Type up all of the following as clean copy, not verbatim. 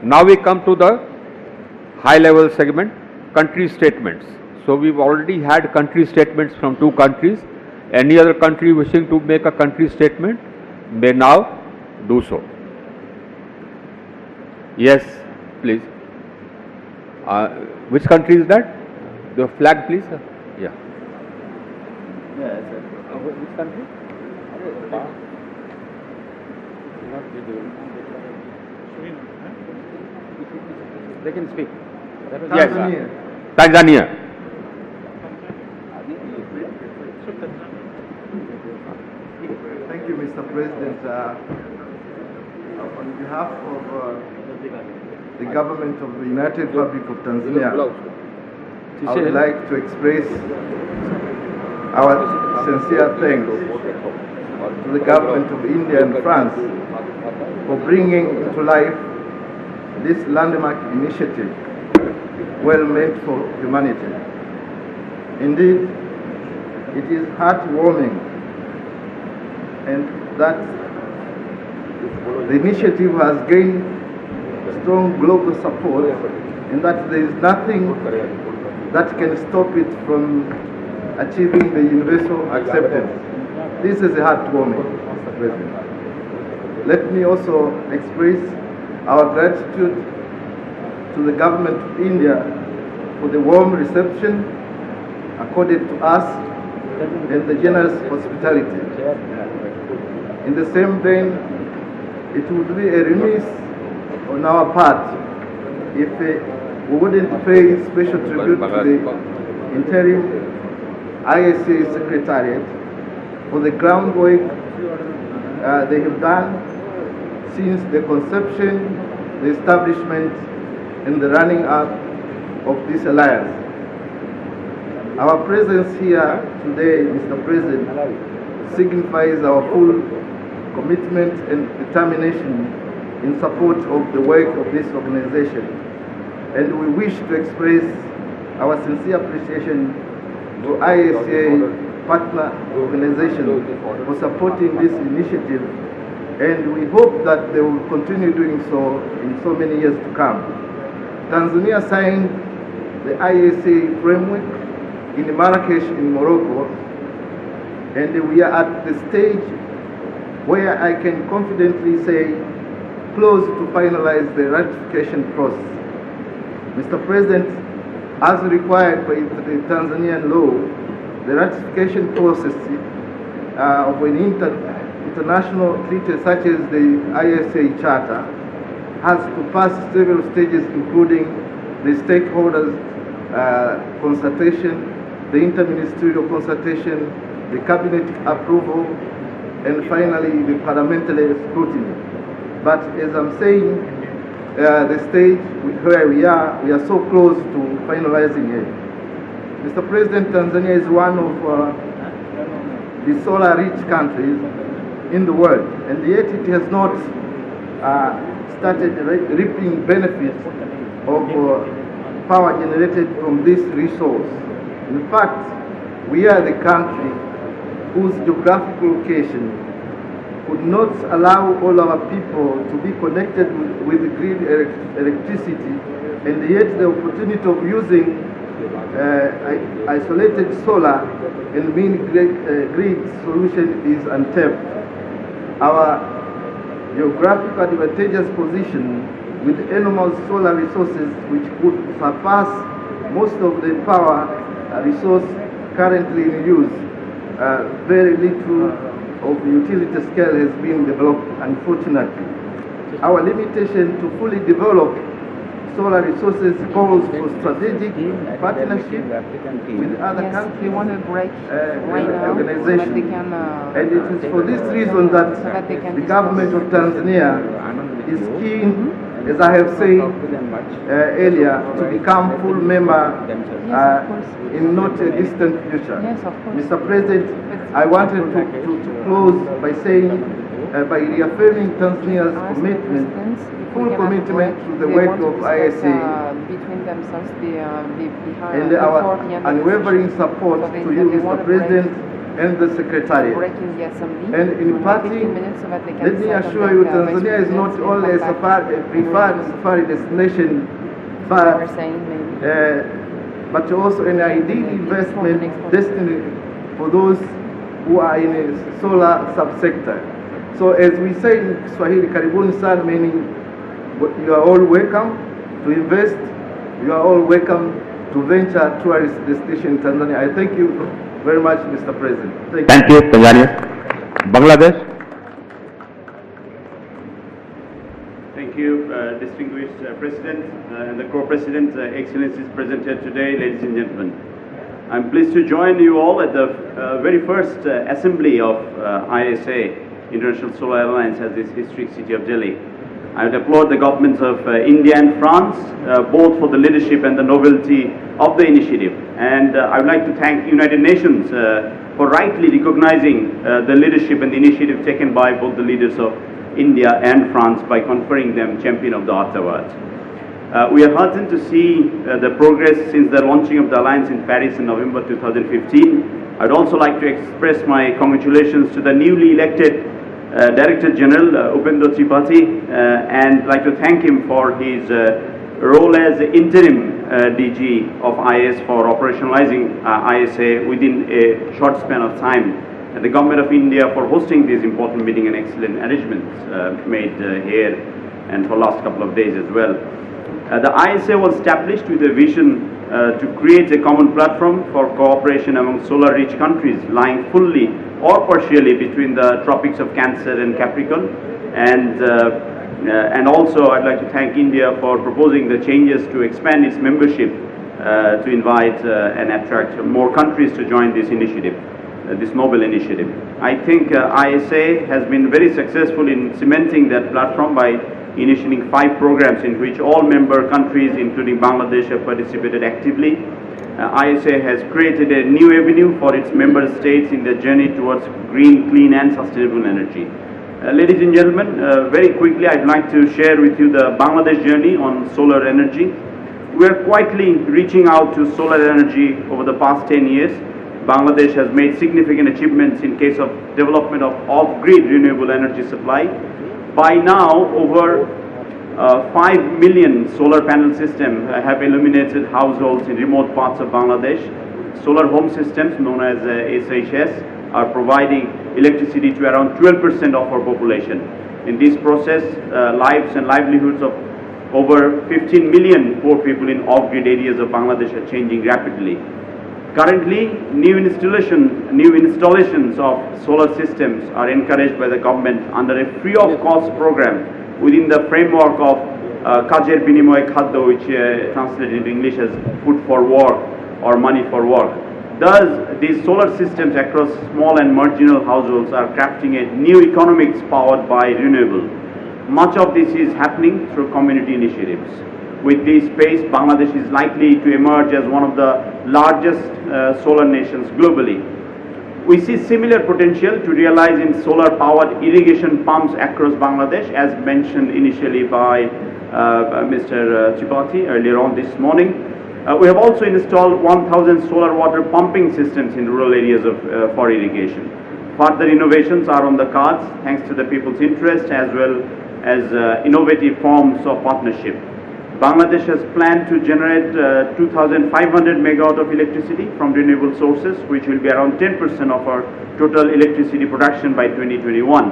Now we come to the high level segment, country statements. So we've already had country statements from two countries. Any other country wishing to make a country statement may now do so. Yes, please. Which country is that? The flag, please. Yeah. Which country? They can speak. Tanzania. Yes. Tanzania. Thank you, Mr. President. On behalf of the government of the United Republic of Tanzania, I would like to express our sincere thanks to the government of India and France for bringing into life this landmark initiative, well meant for humanity. Indeed, it is heartwarming, and that the initiative has gained strong global support, and that there is nothing that can stop it from achieving the universal acceptance. This is heartwarming, Mr. President. Let me also express our gratitude to the government of India for the warm reception accorded to us and the generous hospitality. In the same vein, it would be a remiss on our part if we wouldn't pay special tribute to the interim ISA Secretariat for the groundwork they have done since the conception, the establishment, and the running up of this alliance. Our presence here today, Mr. President, signifies our full commitment and determination in support of the work of this organization. And we wish to express our sincere appreciation to ISA partner organizations for supporting this initiative, and we hope that they will continue doing so in so many years to come. Tanzania signed the ISA framework in Marrakesh in Morocco, and we are at the stage where I can confidently say close to finalize the ratification process. Mr. President, as required by the Tanzanian law, the ratification process of an international treaty such as the ISA Charter has to pass several stages, including the stakeholders consultation, the interministerial consultation, the cabinet approval, and finally the parliamentary scrutiny. But as I'm saying, the stage where we are so close to finalizing it. Mr. President, Tanzania is one of the solar-rich countries in the world, and yet it has not started reaping benefits of power generated from this resource. In fact, we are the country whose geographical location could not allow all our people to be connected with grid electricity, and yet the opportunity of using isolated solar and mini-grid solution is untapped. Our geographical advantageous position with enormous solar resources which could surpass most of the power resource currently in use, very little of utility scale has been developed, unfortunately. Our limitation to fully develop solar resources calls for strategic partnership with other countries and organizations. And it is for this reason that the government of Tanzania is keen, as I have said earlier, to become full member in not a distant future. Mr. President, I wanted to close by saying, by reaffirming Tanzania's commitment, full commitment to the work of ISA and our unwavering support to you, Mr. President, and the Secretariat. breaking the assembly. And in for parting, 15 minutes so that they can let me settle assure you, the Tanzania is vice not presidents only a and come back. preferred safari destination, They were but saying maybe. but also an ideal investment destined for those who are in a solar subsector. So as we say in Swahili, karibuni sana, meaning you are all welcome to invest, you are all welcome to venture tourist destination in Tanzania. I thank you very much, Mr. President. Thank you, Tanzania. Bangladesh. Thank you, distinguished President and the Co-President, Excellencies present here today, ladies and gentlemen. I'm pleased to join you all at the very first assembly of ISA, International Solar Alliance, at this historic city of Delhi. I would applaud the governments of India and France, both for the leadership and the novelty of the initiative. And I would like to thank United Nations for rightly recognizing the leadership and the initiative taken by both the leaders of India and France by conferring them Champion of the Earth Award. We are heartened to see the progress since the launching of the alliance in Paris in November 2015. I would also like to express my congratulations to the newly elected Director General Upendra Tripathi and like to thank him for his role as interim DG of IS for operationalizing ISA within a short span of time. And the Government of India for hosting this important meeting and excellent arrangements made here and for last couple of days as well. The ISA was established with a vision to create a common platform for cooperation among solar-rich countries lying fully or partially between the tropics of Cancer and Capricorn. And also I'd like to thank India for proposing the changes to expand its membership to invite and attract more countries to join this initiative, this noble initiative. I think ISA has been very successful in cementing that platform by initiating 5 programs in which all member countries, including Bangladesh, have participated actively. ISA has created a new avenue for its member states in their journey towards green, clean and sustainable energy. Ladies and gentlemen, very quickly I'd like to share with you the Bangladesh journey on solar energy. We are quietly reaching out to solar energy over the past 10 years. Bangladesh has made significant achievements in case of development of off-grid renewable energy supply. By now, over 5 million solar panel systems have illuminated households in remote parts of Bangladesh. Solar home systems, known as SHS, are providing electricity to around 12% of our population. In this process, lives and livelihoods of over 15 million poor people in off-grid areas of Bangladesh are changing rapidly. Currently, new installations of solar systems are encouraged by the government under a free-of-cost program within the framework of Kajer Binimoy Khaddo, which translated into English as food for work or money for work. Thus, these solar systems across small and marginal households are crafting a new economics powered by renewable. Much of this is happening through community initiatives. With this pace, Bangladesh is likely to emerge as one of the largest solar nations globally. We see similar potential to realize in solar-powered irrigation pumps across Bangladesh, as mentioned initially by Mr. Tripathi earlier on this morning. We have also installed 1,000 solar water pumping systems in rural areas for irrigation. Further innovations are on the cards thanks to the people's interest as well as innovative forms of partnership. Bangladesh has planned to generate 2,500 megawatt of electricity from renewable sources, which will be around 10% of our total electricity production by 2021.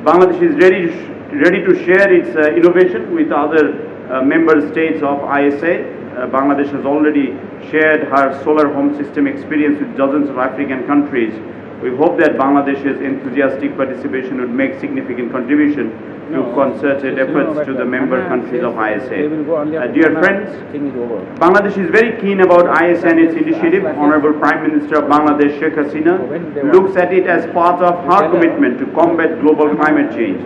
Bangladesh is ready to share its innovation with other member states of ISA. Bangladesh has already shared her solar home system experience with dozens of African countries. We hope that Bangladesh's enthusiastic participation would make significant contribution to concerted efforts to the member countries of ISA. Dear friends, Bangladesh is very keen about ISA and its initiative. Honorable Prime Minister of Bangladesh, Sheikh Hasina, looks at it as part of her commitment to combat global climate change.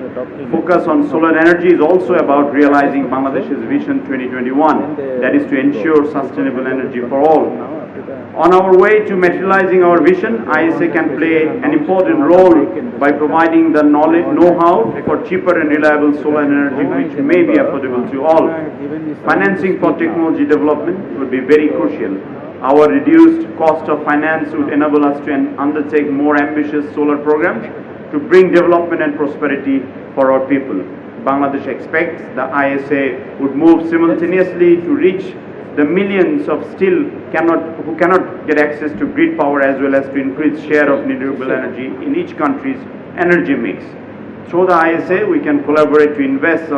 Focus on solar energy is also about realizing Bangladesh's Vision 2021, that is to ensure sustainable energy for all. On our way to materializing our vision, ISA can play an important role by providing the knowledge, know-how for cheaper and reliable solar energy which may be affordable to all. Financing for technology development would be very crucial. Our reduced cost of finance would enable us to undertake more ambitious solar programs to bring development and prosperity for our people. Bangladesh expects the ISA would move simultaneously to reach the millions of who cannot get access to grid power, as well as to increase share of renewable energy in each country's energy mix. Through the ISA, we can collaborate to invest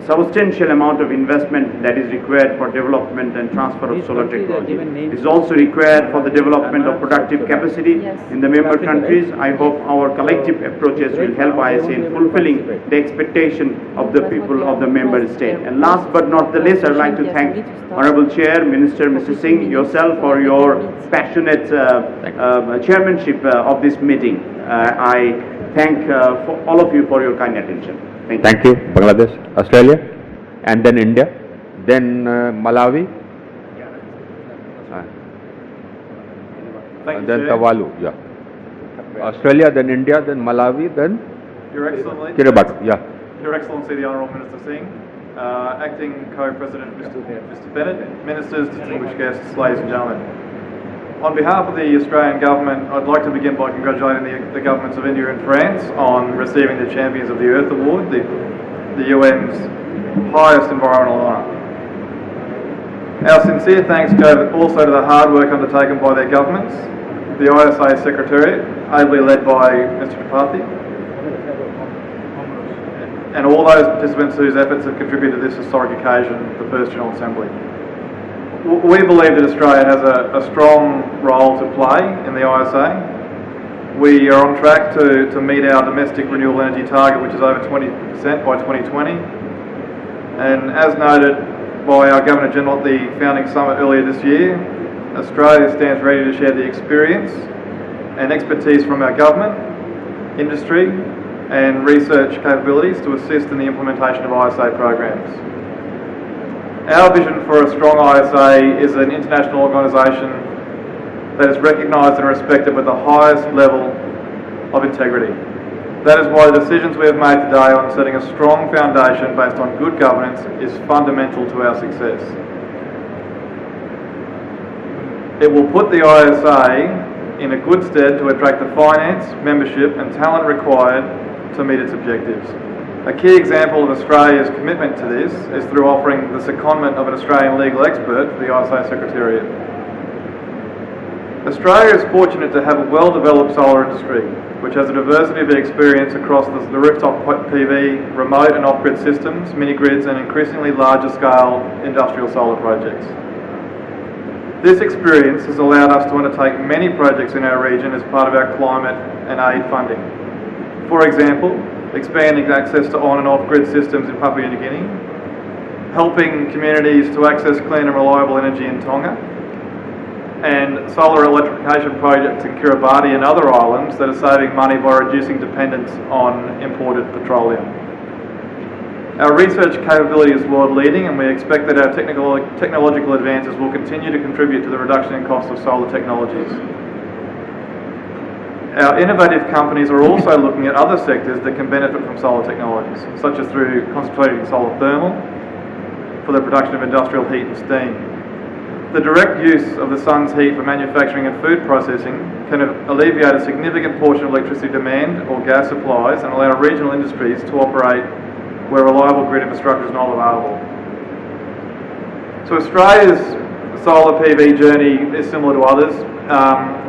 substantial amount of investment that is required for development and transfer of solar technology. It is also required for the development of productive capacity in the member countries. I hope our collective approaches will help ISA in fulfilling the expectation of the people of the member state. And last but not the least, I would like to thank Honorable Chair, Minister Mr. Singh, yourself for your passionate chairmanship of this meeting. I thank for all of you for your kind attention. Thank you. Bangladesh, Australia, and then India, then Malawi, and then Tuvalu. Yeah. Australia, then India, then Malawi, then Your Excellency. Kiribati. Yeah. Your Excellency, the Honourable Minister Singh, Acting Co-President Mr. Bennett, Ministers, distinguished guests, ladies and gentlemen. On behalf of the Australian Government, I'd like to begin by congratulating the governments of India and France on receiving the Champions of the Earth Award, the UN's highest environmental honour. Our sincere thanks go also to the hard work undertaken by their governments, the ISA Secretariat, ably led by Mr. Tripathi, and all those participants whose efforts have contributed to this historic occasion, the First General Assembly. We believe that Australia has a strong role to play in the ISA. We are on track to meet our domestic renewable energy target, which is over 20% by 2020. And as noted by our Governor-General at the founding summit earlier this year, Australia stands ready to share the experience and expertise from our government, industry and research capabilities to assist in the implementation of ISA programs. Our vision for a strong ISA is an international organisation that is recognised and respected with the highest level of integrity. That is why the decisions we have made today on setting a strong foundation based on good governance is fundamental to our success. It will put the ISA in a good stead to attract the finance, membership and talent required to meet its objectives. A key example of Australia's commitment to this is through offering the secondment of an Australian legal expert for the ISA Secretariat. Australia is fortunate to have a well-developed solar industry, which has a diversity of experience across the rooftop PV, remote and off-grid systems, mini-grids and increasingly larger scale industrial solar projects. This experience has allowed us to undertake many projects in our region as part of our climate and aid funding. For example, expanding access to on and off-grid systems in Papua New Guinea, helping communities to access clean and reliable energy in Tonga, and solar electrification projects in Kiribati and other islands that are saving money by reducing dependence on imported petroleum. Our research capability is world-leading, and we expect that our technological advances will continue to contribute to the reduction in cost of solar technologies. Our innovative companies are also looking at other sectors that can benefit from solar technologies, such as through concentrating solar thermal for the production of industrial heat and steam. The direct use of the sun's heat for manufacturing and food processing can alleviate a significant portion of electricity demand or gas supplies and allow regional industries to operate where reliable grid infrastructure is not available. So Australia's solar PV journey is similar to others.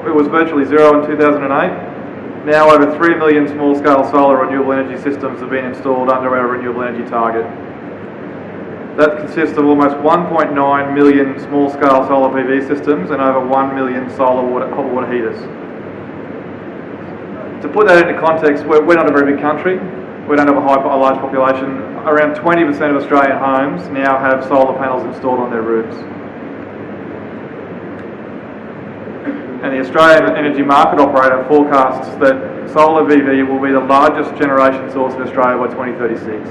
It was virtually zero in 2008. Now over 3 million small-scale solar renewable energy systems have been installed under our renewable energy target. That consists of almost 1.9 million small-scale solar PV systems and over 1 million solar hot water heaters. To put that into context, we're not a very big country. We don't have a large population. Around 20% of Australian homes now have solar panels installed on their roofs. And the Australian Energy Market Operator forecasts that solar PV will be the largest generation source in Australia by 2036.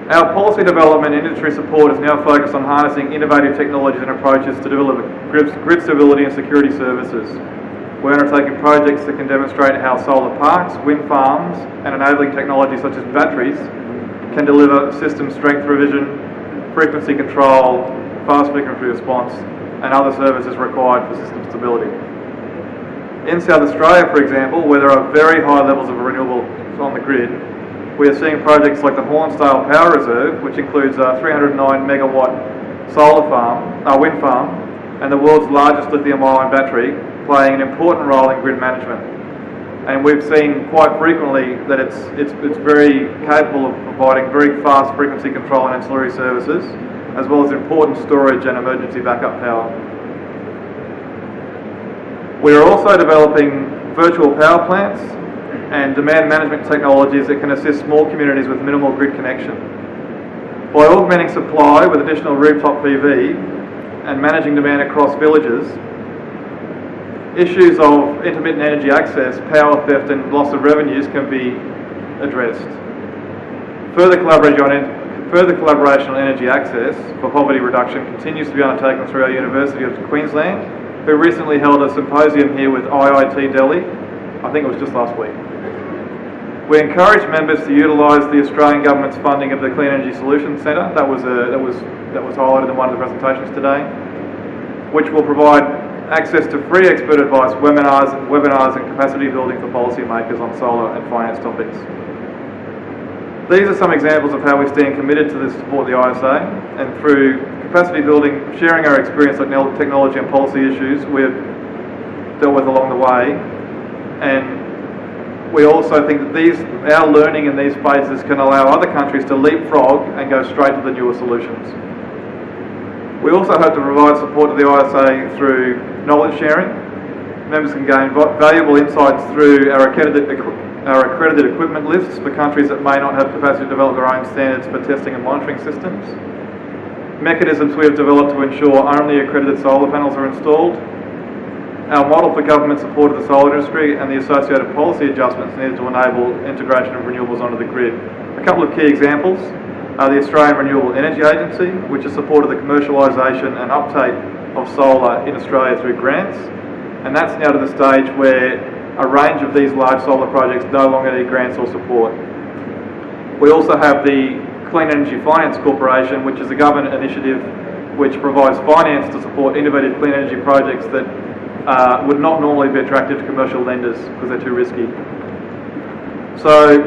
Our policy development and industry support is now focused on harnessing innovative technologies and approaches to deliver grid stability and security services. We're undertaking projects that can demonstrate how solar parks, wind farms and enabling technologies such as batteries can deliver system strength revision, frequency control fast frequency response, and other services required for system stability. In South Australia, for example, where there are very high levels of renewables on the grid, we are seeing projects like the Hornsdale Power Reserve, which includes a 309 megawatt wind farm, and the world's largest lithium-ion battery, playing an important role in grid management. And we've seen quite frequently that it's very capable of providing very fast frequency control and ancillary services, as well as important storage and emergency backup power. We are also developing virtual power plants and demand management technologies that can assist small communities with minimal grid connection. By augmenting supply with additional rooftop PV and managing demand across villages, issues of intermittent energy access, power theft and loss of revenues can be addressed. Further collaboration on energy access for poverty reduction continues to be undertaken through our University of Queensland, who recently held a symposium here with IIT Delhi. I think it was just last week. We encourage members to utilise the Australian Government's funding of the Clean Energy Solutions Centre. That was highlighted in one of the presentations today, which will provide access to free expert advice, webinars and capacity building for policymakers on solar and finance topics. These are some examples of how we stand committed to support the ISA, and through capacity building, sharing our experience on technology and policy issues we've dealt with along the way. And we also think that our learning in these phases can allow other countries to leapfrog and go straight to the newer solutions. We also hope to provide support to the ISA through knowledge sharing. Members can gain valuable insights through our accredited equipment lists for countries that may not have capacity to develop their own standards for testing and monitoring systems. Mechanisms we have developed to ensure only accredited solar panels are installed. Our model for government support of the solar industry and the associated policy adjustments needed to enable integration of renewables onto the grid. A couple of key examples are the Australian Renewable Energy Agency, which has supported the commercialisation and uptake of solar in Australia through grants, and that's now to the stage where a range of these large solar projects no longer need grants or support. We also have the Clean Energy Finance Corporation, which is a government initiative which provides finance to support innovative clean energy projects that would not normally be attractive to commercial lenders because they're too risky. So,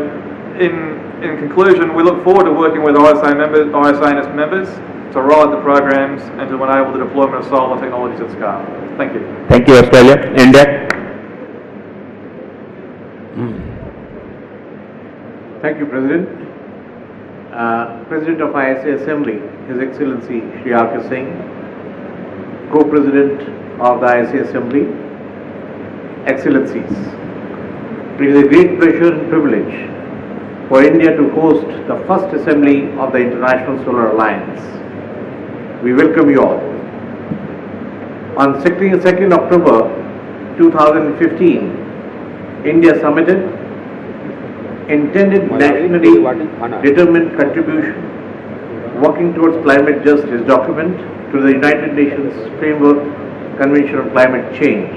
in conclusion, we look forward to working with ISA and its members to roll out the programs and to enable the deployment of solar technologies at scale. Thank you. Thank you, Australia. India. Thank you, President. President of ISA Assembly, His Excellency Shri R.K. Singh, Co-President of the ISA Assembly, Excellencies. It is a great pleasure and privilege for India to host the first assembly of the International Solar Alliance. We welcome you all. On 2nd October 2015, India submitted intended nationally determined contribution working towards climate justice document to the United Nations Framework Convention on Climate Change.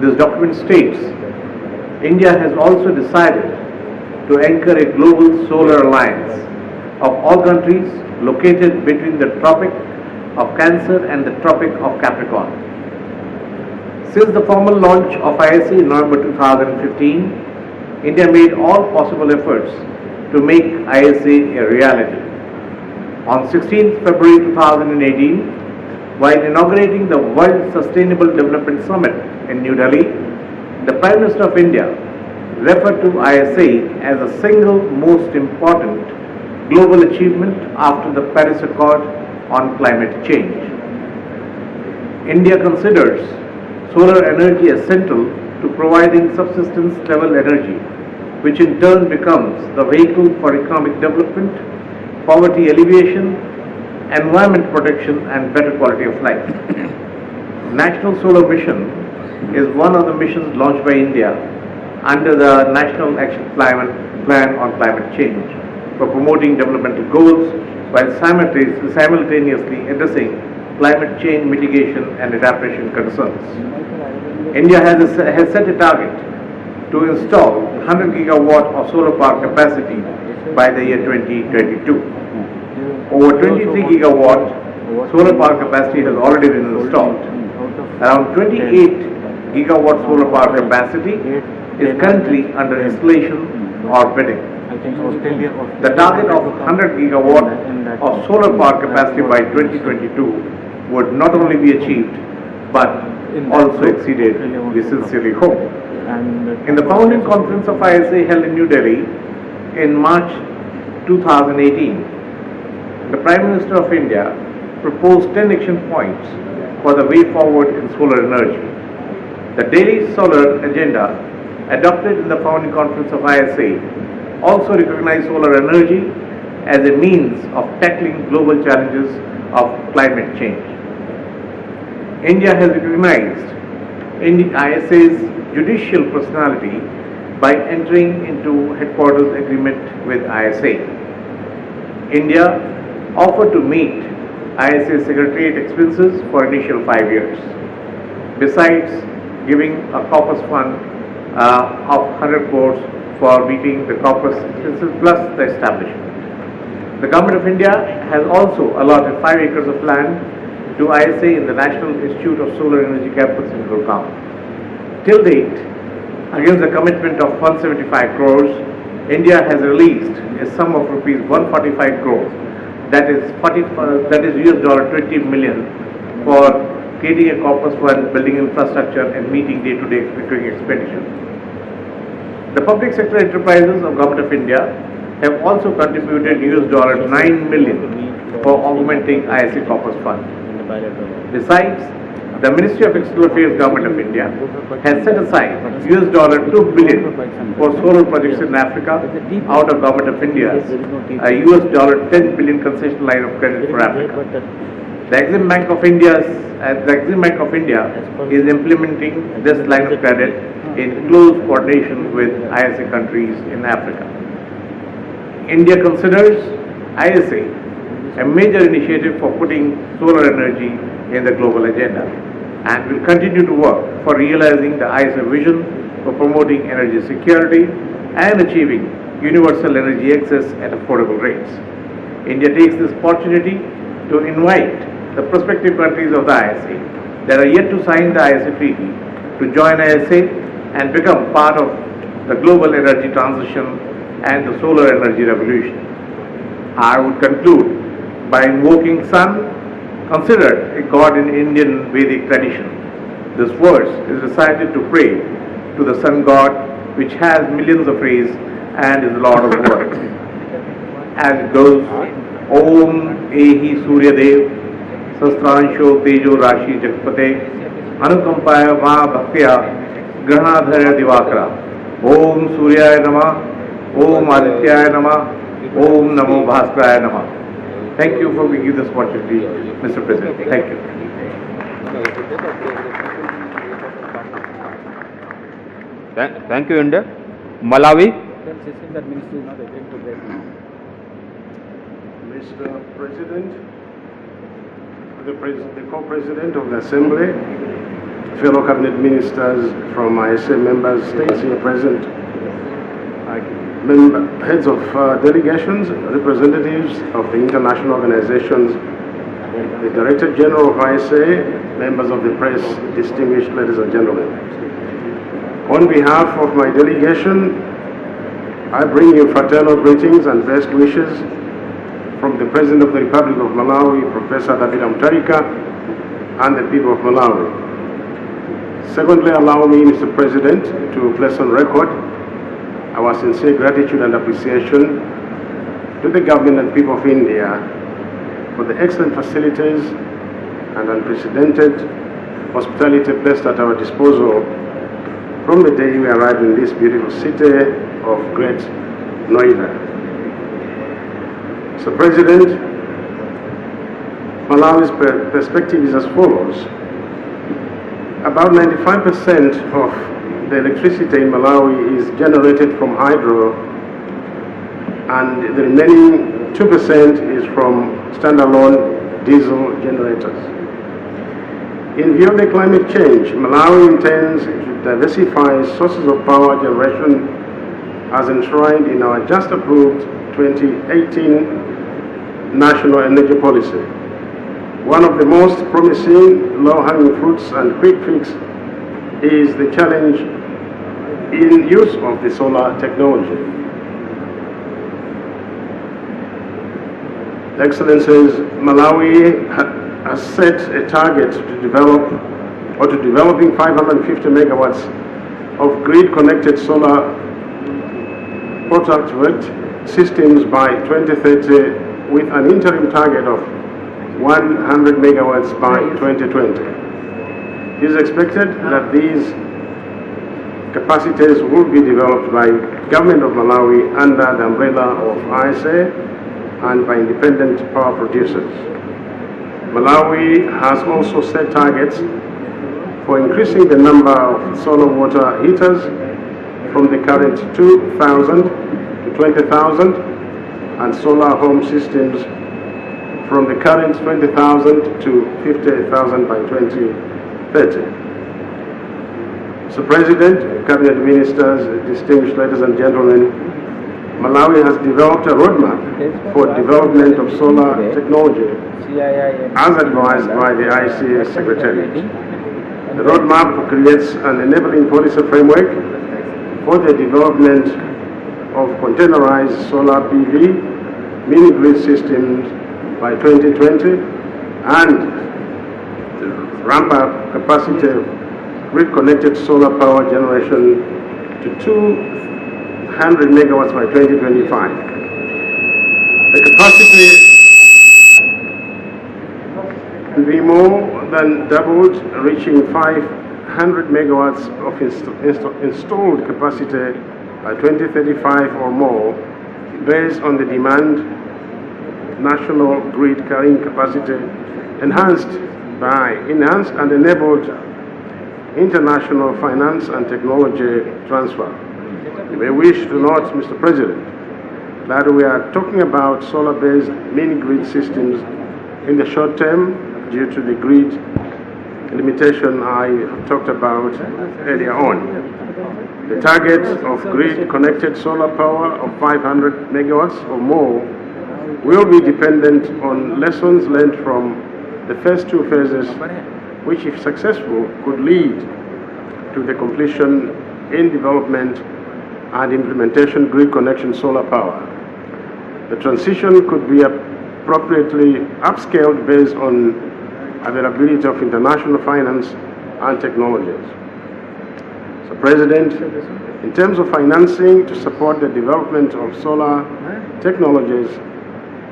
This document states India has also decided to anchor a global solar alliance of all countries located between the Tropic of Cancer and the Tropic of Capricorn. Since the formal launch of ISA in November 2015, India made all possible efforts to make ISA a reality. On 16th February 2018, while inaugurating the World Sustainable Development Summit in New Delhi, the Prime Minister of India referred to ISA as the single most important global achievement after the Paris Accord on climate change. India considers solar energy essential to providing subsistence level energy, which in turn becomes the vehicle for economic development, poverty alleviation, environment protection and better quality of life. National Solar Mission is one of the missions launched by India under the National Action Plan on Climate Change for promoting developmental goals while simultaneously addressing climate change mitigation and adaptation concerns. India has set a target to install 100 gigawatt of solar park capacity by the year 2022. Over 23 gigawatt solar power capacity has already been installed. Around 28 gigawatt solar power capacity is currently under installation or bidding. The target of 100 gigawatt of solar power capacity by 2022 would not only be achieved but also exceeded, we sincerely hope. In the founding conference of ISA held in New Delhi in March 2018, the Prime Minister of India proposed 10 action points for the way forward in solar energy. The Delhi Solar Agenda, adopted in the founding conference of ISA, also recognized solar energy as a means of tackling global challenges of climate change. India has recognized ISA's judicial personality by entering into headquarters agreement with ISA. India offered to meet ISA Secretariat expenses for initial 5 years, besides giving a corpus fund of 100 crores for meeting the corpus expenses plus the establishment. The Government of India has also allotted 5 acres of land to ISA in the National Institute of Solar Energy campus in Gurgaon. Till date, against the commitment of 175 crores, India has released a sum of rupees 145 crores, that is $20 million, for creating a corpus fund, building infrastructure and meeting day-to-day recurring expenditure. The public sector enterprises of Government of India have also contributed $9 million for augmenting ISA corpus fund. Besides, the Ministry of External Affairs Government of India has set aside $2 billion for solar projects in Africa out of Government of India's $10 billion concession line of credit for Africa. The Exim Bank of India is implementing this line of credit in close coordination with ISA countries in Africa. India considers ISA a major initiative for putting solar energy in the global agenda and will continue to work for realizing the ISA vision for promoting energy security and achieving universal energy access at affordable rates. India takes this opportunity to invite the prospective countries of the ISA that are yet to sign the ISA treaty to join ISA and become part of the global energy transition and the solar energy revolution. I would conclude by invoking Sun, considered a god in Indian Vedic tradition. This verse is recited to pray to the sun god, which has millions of rays and is the Lord of works. As it goes, Om Ehi Surya Dev, Sastransho Tejo Rashi Jagpate, Anukampaya Ma Bhaktya, Grahanadharya Divakara, Om Suryaya Namah, Om Adityaya Namah, Om Namo Bhaskaraya Namah. Thank you for giving this opportunity, Mr. President. Thank you. Thank you, India. Malawi. Mr. President, the co-president of the Assembly, fellow cabinet ministers from ISA member states here present, heads of delegations, representatives of the international organizations, the Director General of ISA, members of the press, distinguished ladies and gentlemen. On behalf of my delegation, I bring you fraternal greetings and best wishes from the President of the Republic of Malawi, Professor David Mutharika, and the people of Malawi. Secondly, allow me, Mr. President, to place on record our sincere gratitude and appreciation to the government and people of India for the excellent facilities and unprecedented hospitality placed at our disposal from the day we arrived in this beautiful city of Great Noida. Mr. President, Malawi's perspective is as follows. About 95% of the electricity in Malawi is generated from hydro, and the remaining 2% is from standalone diesel generators. In view of the climate change, Malawi intends to diversify sources of power generation as enshrined in our just approved 2018 National Energy Policy. One of the most promising low-hanging fruits and quick fix is the challenge in use of the solar technology. Excellencies, Malawi has set a target to developing 550 megawatts of grid-connected solar photovoltaic systems by 2030, with an interim target of 100 megawatts by 2020. It is expected that these capacities will be developed by Government of Malawi under the umbrella of ISA and by independent power producers. Malawi has also set targets for increasing the number of solar water heaters from the current 2,000 to 20,000 and solar home systems from the current 20,000 to 50,000 by 2030. Mr. President, Cabinet Ministers, distinguished ladies and gentlemen, Malawi has developed a roadmap for development of solar technology as advised by the ICA Secretariat. The roadmap creates an enabling policy framework for the development of containerized solar PV mini-grid systems by 2020 and ramp up capacity of grid-connected solar power generation to 200 megawatts by 2025. The capacity will be more than doubled, reaching 500 megawatts of installed capacity by 2035 or more, based on the demand, national grid carrying capacity, enhanced and enabled international finance and technology transfer. You may wish to note, Mr. President, that we are talking about solar-based mini-grid systems in the short term due to the grid limitation I talked about earlier on. The target of grid-connected solar power of 500 megawatts or more will be dependent on lessons learned from the first two phases, which, if successful, could lead to the completion in development and implementation grid connection solar power. The transition could be appropriately upscaled based on availability of international finance and technologies. So, President, in terms of financing to support the development of solar technologies,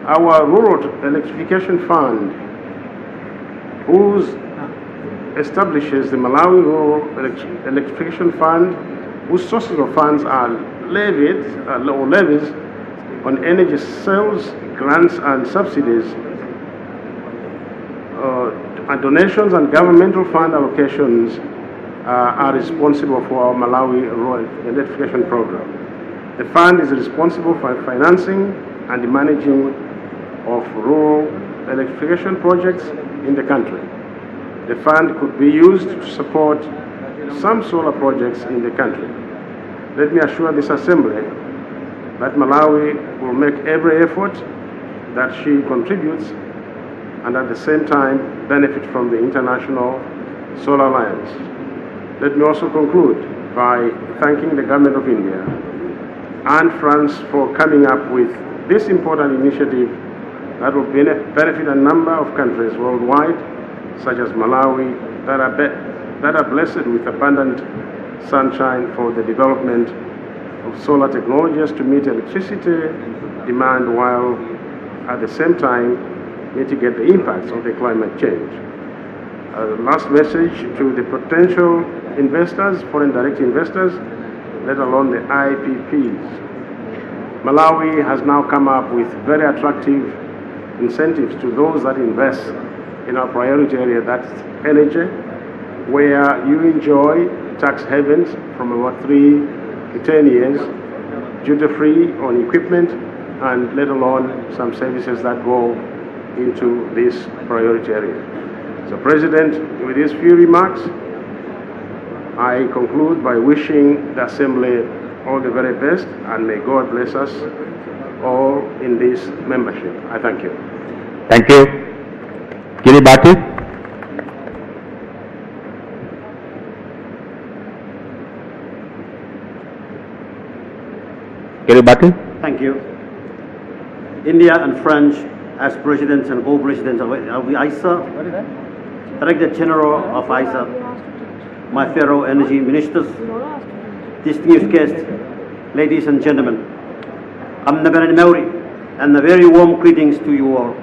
our Rural Electrification Fund, whose establishes the Malawi Rural Electrification Fund, whose sources of funds are levies on energy sales, grants and subsidies, and donations and governmental fund allocations are responsible for our Malawi Rural Electrification Program. The fund is responsible for financing and the managing of rural electrification projects in the country. The fund could be used to support some solar projects in the country. Let me assure this Assembly that Malawi will make every effort that she contributes and at the same time benefit from the International Solar Alliance. Let me also conclude by thanking the Government of India and France for coming up with this important initiative that will benefit a number of countries worldwide, such as Malawi, that are blessed with abundant sunshine for the development of solar technologies to meet electricity demand while at the same time mitigate the impacts of the climate change. The last message to the potential investors, foreign direct investors, let alone the IPPs. Malawi has now come up with very attractive incentives to those that invest in our priority area, that's energy, where you enjoy tax havens from about 3 to 10 years, duty-free on equipment, and let alone some services that go into this priority area. So, President, with these few remarks, I conclude by wishing the Assembly all the very best, and may God bless us all in this membership. I thank you. Thank you. Kiribati. Kiribati. Thank you. India and France, as presidents and co-presidents of ISA, Director General of ISA, my fellow energy ministers, distinguished guests, ladies and gentlemen, I'm Nabaran Mauri, and a very warm greetings to you all.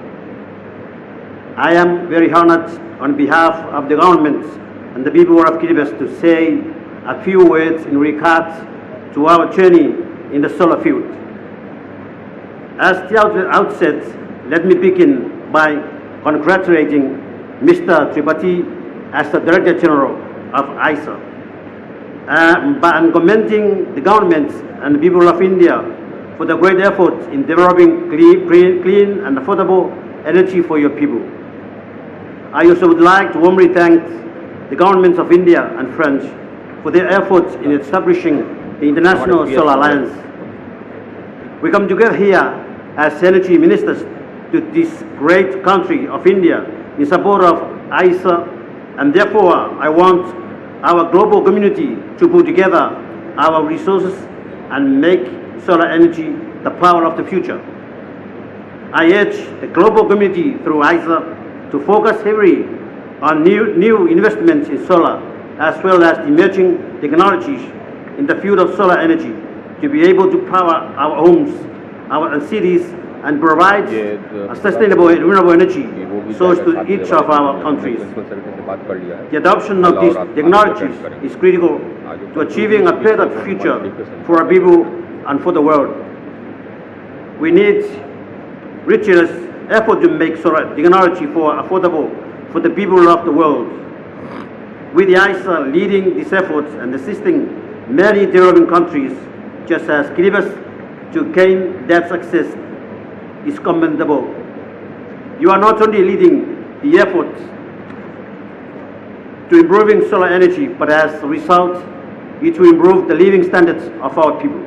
I am very honored on behalf of the government and the people of Kiribati to say a few words in regards to our journey in the solar field. At the outset, let me begin by congratulating Mr. Tripathi as the Director General of ISA, and commending the government and the people of India for the great efforts in developing clean and affordable energy for your people. I also would like to warmly thank the governments of India and France for their efforts in establishing the International Solar Alliance. We come together here as energy ministers to this great country of India in support of ISA, and therefore I want our global community to put together our resources and make solar energy the power of the future. I urge the global community through ISA to focus heavily on new investments in solar, as well as emerging technologies in the field of solar energy to be able to power our homes, our cities, and provide a sustainable renewable energy source to each of our countries. The adoption of these technologies is critical to achieving a better future for our people and for the world. We need rigorous effort to make solar technology affordable for the people of the world. With the ISA leading these efforts and assisting many developing countries, just as Kiribati, to gain that success is commendable. You are not only leading the effort to improving solar energy, but as a result, it will improve the living standards of our people.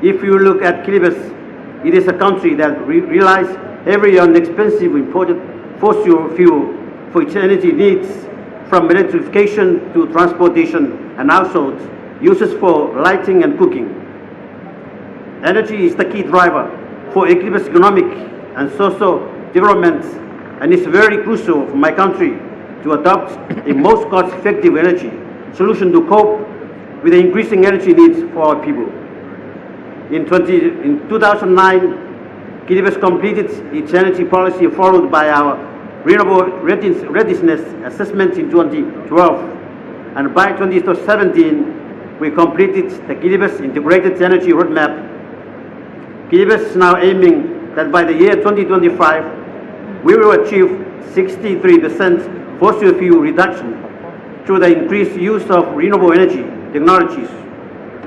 If you look at Kiribati, it is a country that relies heavily on expensive imported fossil fuel for its energy needs, from electrification to transportation and household uses for lighting and cooking. Energy is the key driver for Kiribati's economic and social development, and it's very crucial for my country to adopt a most cost-effective energy solution to cope with the increasing energy needs for our people. In 2009, Kiribati completed its energy policy, followed by our renewable readiness assessment in 2012, and by 2017, we completed the Kiribati Integrated Energy Roadmap. Kiribati is now aiming that by the year 2025, we will achieve 63% fossil fuel reduction through the increased use of renewable energy technologies,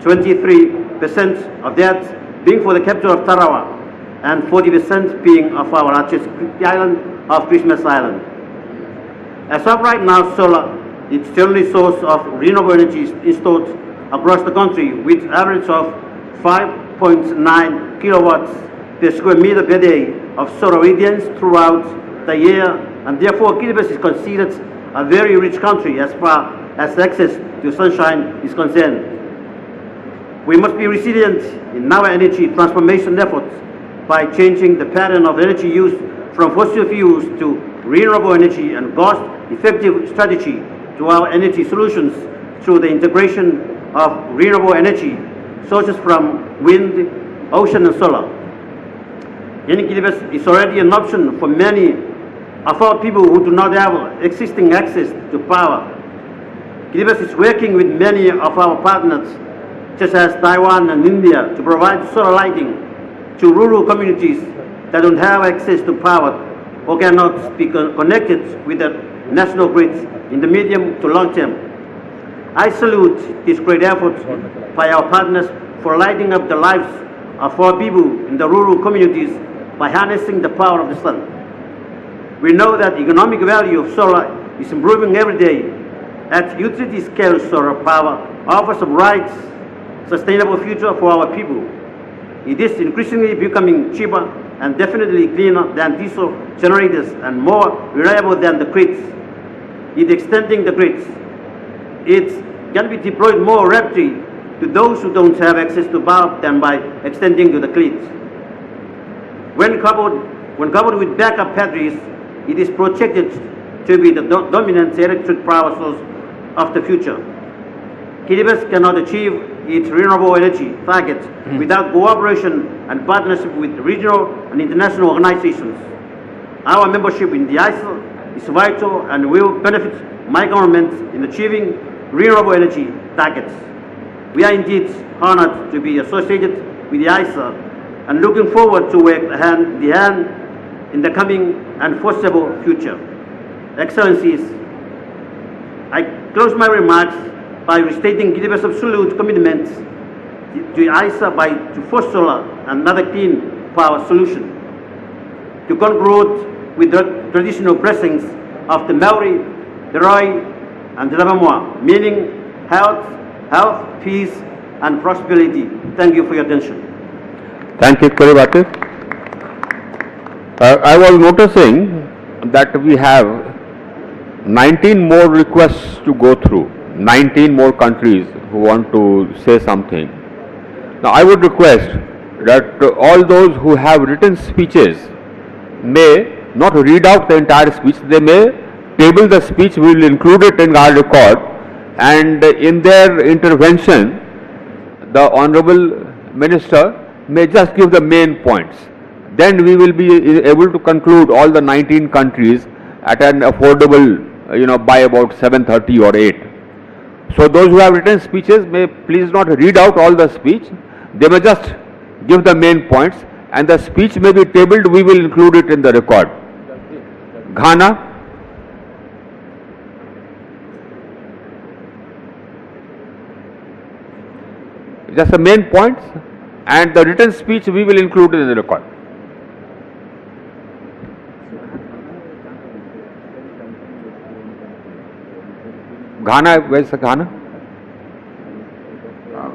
23% of that being for the capital of Tarawa, and 40% being of our largest island of Christmas Island. As of right now, solar is the only source of renewable energy installed across the country, with average of 5.9 kilowatts per square meter per day of solar radiance throughout the year, and therefore Kiribati is considered a very rich country as far as access to sunshine is concerned. We must be resilient in our energy transformation efforts by changing the pattern of energy use from fossil fuels to renewable energy, and cost-effective strategy to our energy solutions through the integration of renewable energy sources from wind, ocean, and solar. Kiribati is already an option for many of our people who do not have existing access to power. Kiribati is working with many of our partners, such as Taiwan and India, to provide solar lighting to rural communities that don't have access to power or cannot be connected with the national grids in the medium to long term. I salute this great effort by our partners for lighting up the lives of our people in the rural communities by harnessing the power of the sun. We know that the economic value of solar is improving every day. At utility scale, solar power offers a bright, sustainable future for our people. It is increasingly becoming cheaper and definitely cleaner than diesel generators and more reliable than the grids. It's extending the grids. It can be deployed more rapidly to those who don't have access to power than by extending to the grids. When coupled with backup batteries, it is projected to be the dominant electric power source of the future. Kiribati cannot achieve its renewable energy targets without cooperation and partnership with regional and international organizations. Our membership in the ISA is vital and will benefit my government in achieving renewable energy targets. We are indeed honored to be associated with the ISA and looking forward to work hand in hand in the coming and foreseeable future. Excellencies, I close my remarks by restating Kiribati's absolute commitment to ISA to foster another clean power solution. To conclude with the traditional blessings of the Maori, the Roi, and the Lavamua, meaning health, peace, and prosperity. Thank you for your attention. Thank you, Kiribati. I was noticing that we have 19 more requests to go through, 19 more countries who want to say something. Now, I would request that all those who have written speeches may not read out the entire speech, they may table the speech, we will include it in our record, and in their intervention, the Honorable Minister may just give the main points. Then we will be able to conclude all the 19 countries at an affordable, by about 7:30 or 8. So those who have written speeches may please not read out all the speech. They may just give the main points, and the speech may be tabled. We will include it in the record. Ghana. Just the main points, and the written speech we will include it in the record. Ghana, where's the Ghana?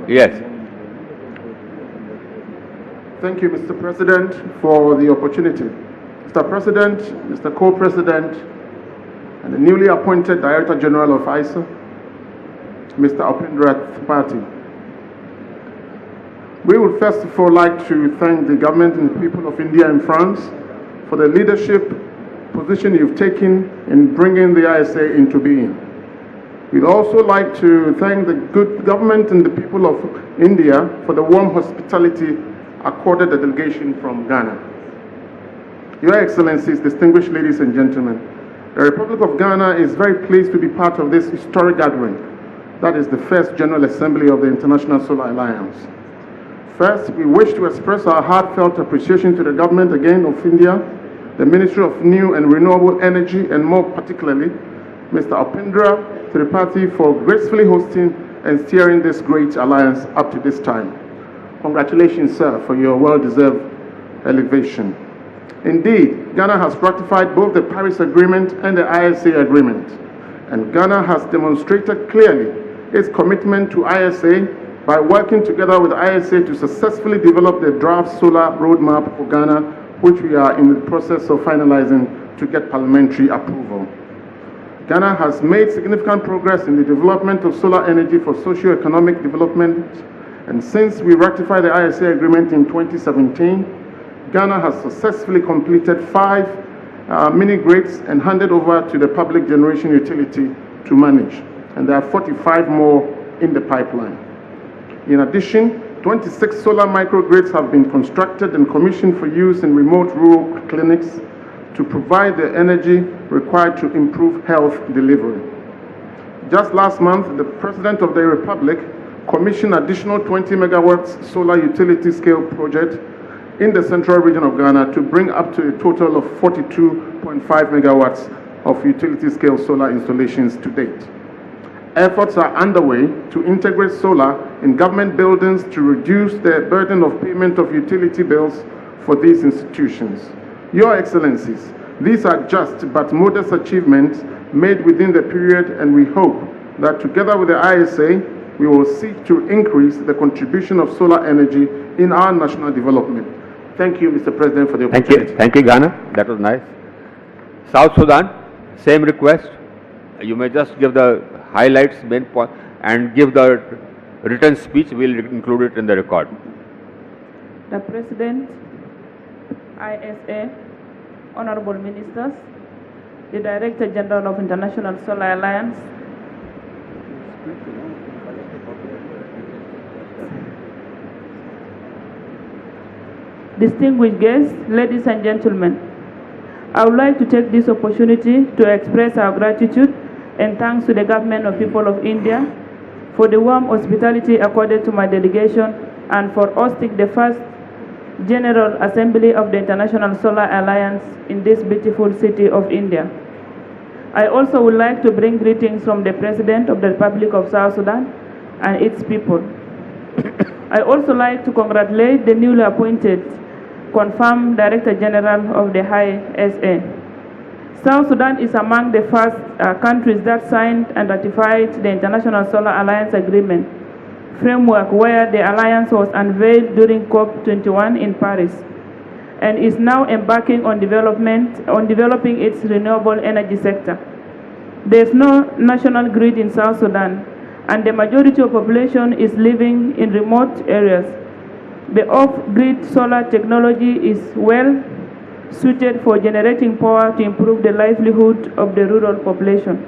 Yes. Thank you, Mr. President, for the opportunity. Mr. President, Mr. Co-President, and the newly appointed Director General of ISA, Mr. Upendra Tripathi. We would first of all like to thank the government and the people of India and France for the leadership position you've taken in bringing the ISA into being. We'd also like to thank the good government and the people of India for the warm hospitality accorded the delegation from Ghana. Your Excellencies, distinguished ladies and gentlemen, the Republic of Ghana is very pleased to be part of this historic gathering. That is the first General Assembly of the International Solar Alliance. First, we wish to express our heartfelt appreciation to the government again of India, the Ministry of New and Renewable Energy, and more particularly, Mr. Upendra Tripathi for gracefully hosting and steering this great alliance up to this time. Congratulations, sir, for your well-deserved elevation. Indeed, Ghana has ratified both the Paris Agreement and the ISA Agreement, and Ghana has demonstrated clearly its commitment to ISA by working together with ISA to successfully develop the draft solar roadmap for Ghana, which we are in the process of finalizing to get parliamentary approval. Ghana has made significant progress in the development of solar energy for socio-economic development, and since we ratified the ISA agreement in 2017, Ghana has successfully completed 5 mini-grids and handed over to the public generation utility to manage, and there are 45 more in the pipeline. In addition, 26 solar microgrids have been constructed and commissioned for use in remote rural clinics to provide the energy required to improve health delivery. Just last month, the President of the Republic commissioned additional 20 megawatts solar utility scale project in the central region of Ghana to bring up to a total of 42.5 megawatts of utility scale solar installations to date. Efforts are underway to integrate solar in government buildings to reduce the burden of payment of utility bills for these institutions. Your Excellencies, these are just but modest achievements made within the period, and we hope that together with the ISA, we will seek to increase the contribution of solar energy in our national development. Thank you, Mr. President, for the Thank opportunity. you. Thank you, Ghana. That was nice. South Sudan, same request. You may just give the highlights, main point, and give the written speech. We'll include it in the record. The President, ISA, Honorable Ministers, the Director General of International Solar Alliance, distinguished guests, ladies and gentlemen, I would like to take this opportunity to express our gratitude and thanks to the government of people of India for the warm hospitality accorded to my delegation and for hosting the first General Assembly of the International Solar Alliance in this beautiful city of India. I also would like to bring greetings from the President of the Republic of South Sudan and its people. I also like to congratulate the newly appointed confirmed Director General of the ISA. South Sudan is among the first countries that signed and ratified the International Solar Alliance Agreement framework, where the alliance was unveiled during COP21 in Paris, and is now embarking on developing its renewable energy sector. There is no national grid in South Sudan, and the majority of population is living in remote areas. The off-grid solar technology is well suited for generating power to improve the livelihood of the rural population.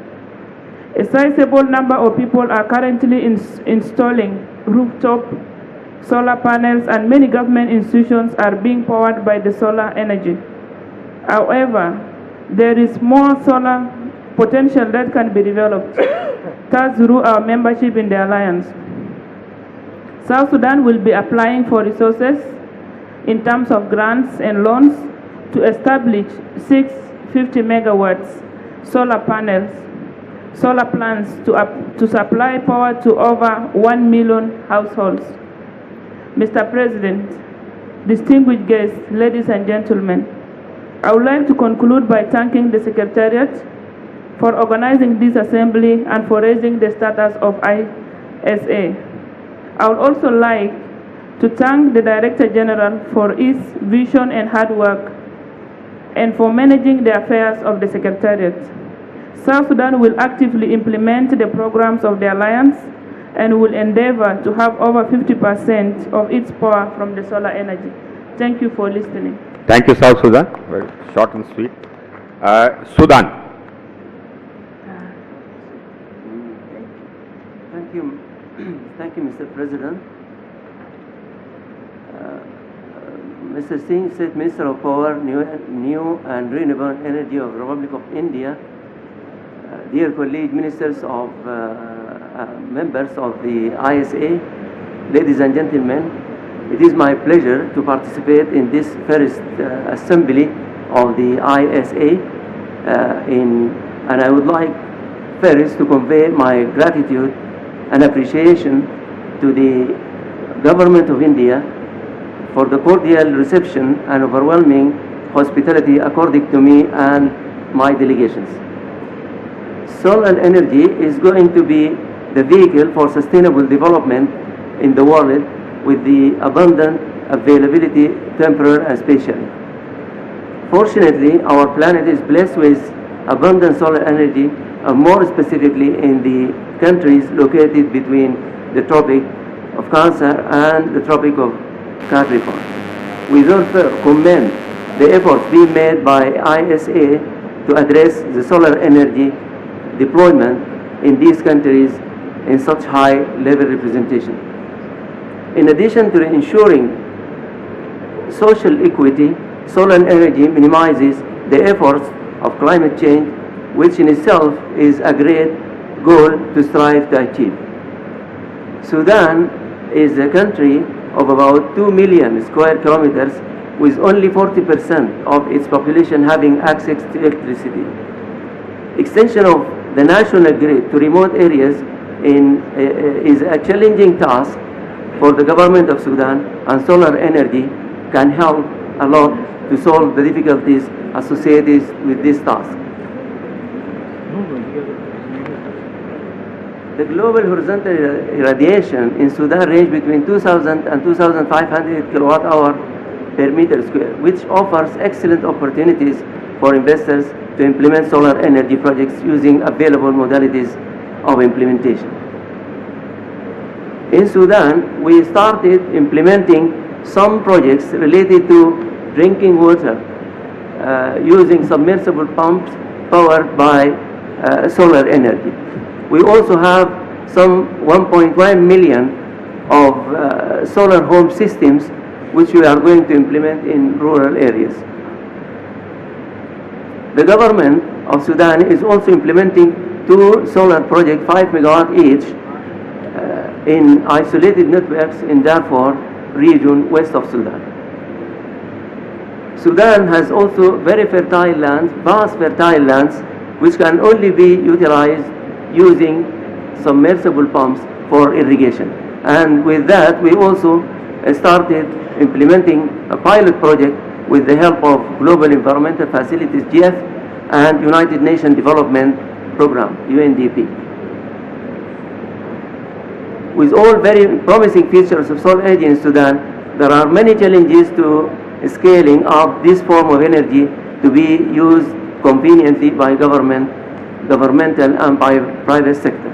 A sizable number of people are currently installing rooftop solar panels, and many government institutions are being powered by the solar energy. However, there is more solar potential that can be developed, thus through our membership in the Alliance. South Sudan will be applying for resources in terms of grants and loans to establish 650 megawatts solar plants to supply power to over 1 million households. Mr. President, distinguished guests, ladies and gentlemen, I would like to conclude by thanking the Secretariat for organizing this assembly and for raising the status of ISA. I would also like to thank the Director General for his vision and hard work and for managing the affairs of the Secretariat. South Sudan will actively implement the programs of the Alliance and will endeavor to have over 50% of its power from the solar energy. Thank you for listening. Thank you, South Sudan. Very short and sweet. Sudan. Thank you, Mr. President. Mr. Singh, State Minister of Power, New and Renewable Energy of the Republic of India, dear colleague ministers of members of the ISA, ladies and gentlemen, it is my pleasure to participate in this first assembly of the ISA, and I would like first to convey my gratitude and appreciation to the Government of India for the cordial reception and overwhelming hospitality accorded to me and my delegations. Solar energy is going to be the vehicle for sustainable development in the world, with the abundant availability, temporal and spatial. Fortunately, our planet is blessed with abundant solar energy, and more specifically in the countries located between the Tropic of Cancer and the Tropic of Capricorn. We therefore commend the efforts being made by ISA to address the solar energy deployment in these countries in such high level representation. In addition to ensuring social equity, solar energy minimizes the efforts of climate change, which in itself is a great goal to strive to achieve. Sudan is a country of about 2 million square kilometers, with only 40% of its population having access to electricity. Extension of the national grid to remote areas is a challenging task for the government of Sudan, and solar energy can help a lot to solve the difficulties associated with this task. The global horizontal irradiation in Sudan range between 2,000 and 2,500 kilowatt hour per meter square, which offers excellent opportunities for investors to implement solar energy projects using available modalities of implementation. In Sudan, we started implementing some projects related to drinking water using submersible pumps powered by solar energy. We also have some 1.1 million of solar home systems which we are going to implement in rural areas. The government of Sudan is also implementing 2 solar projects, 5 megawatt each, in isolated networks in Darfur region west of Sudan. Sudan has also very fertile lands, vast fertile lands, which can only be utilized using submersible pumps for irrigation. And with that, we also started implementing a pilot project with the help of Global Environmental Facilities, GF, and United Nations Development Program, UNDP. With all very promising features of solar energy in Sudan, there are many challenges to scaling up this form of energy to be used conveniently by governmental and by private sector.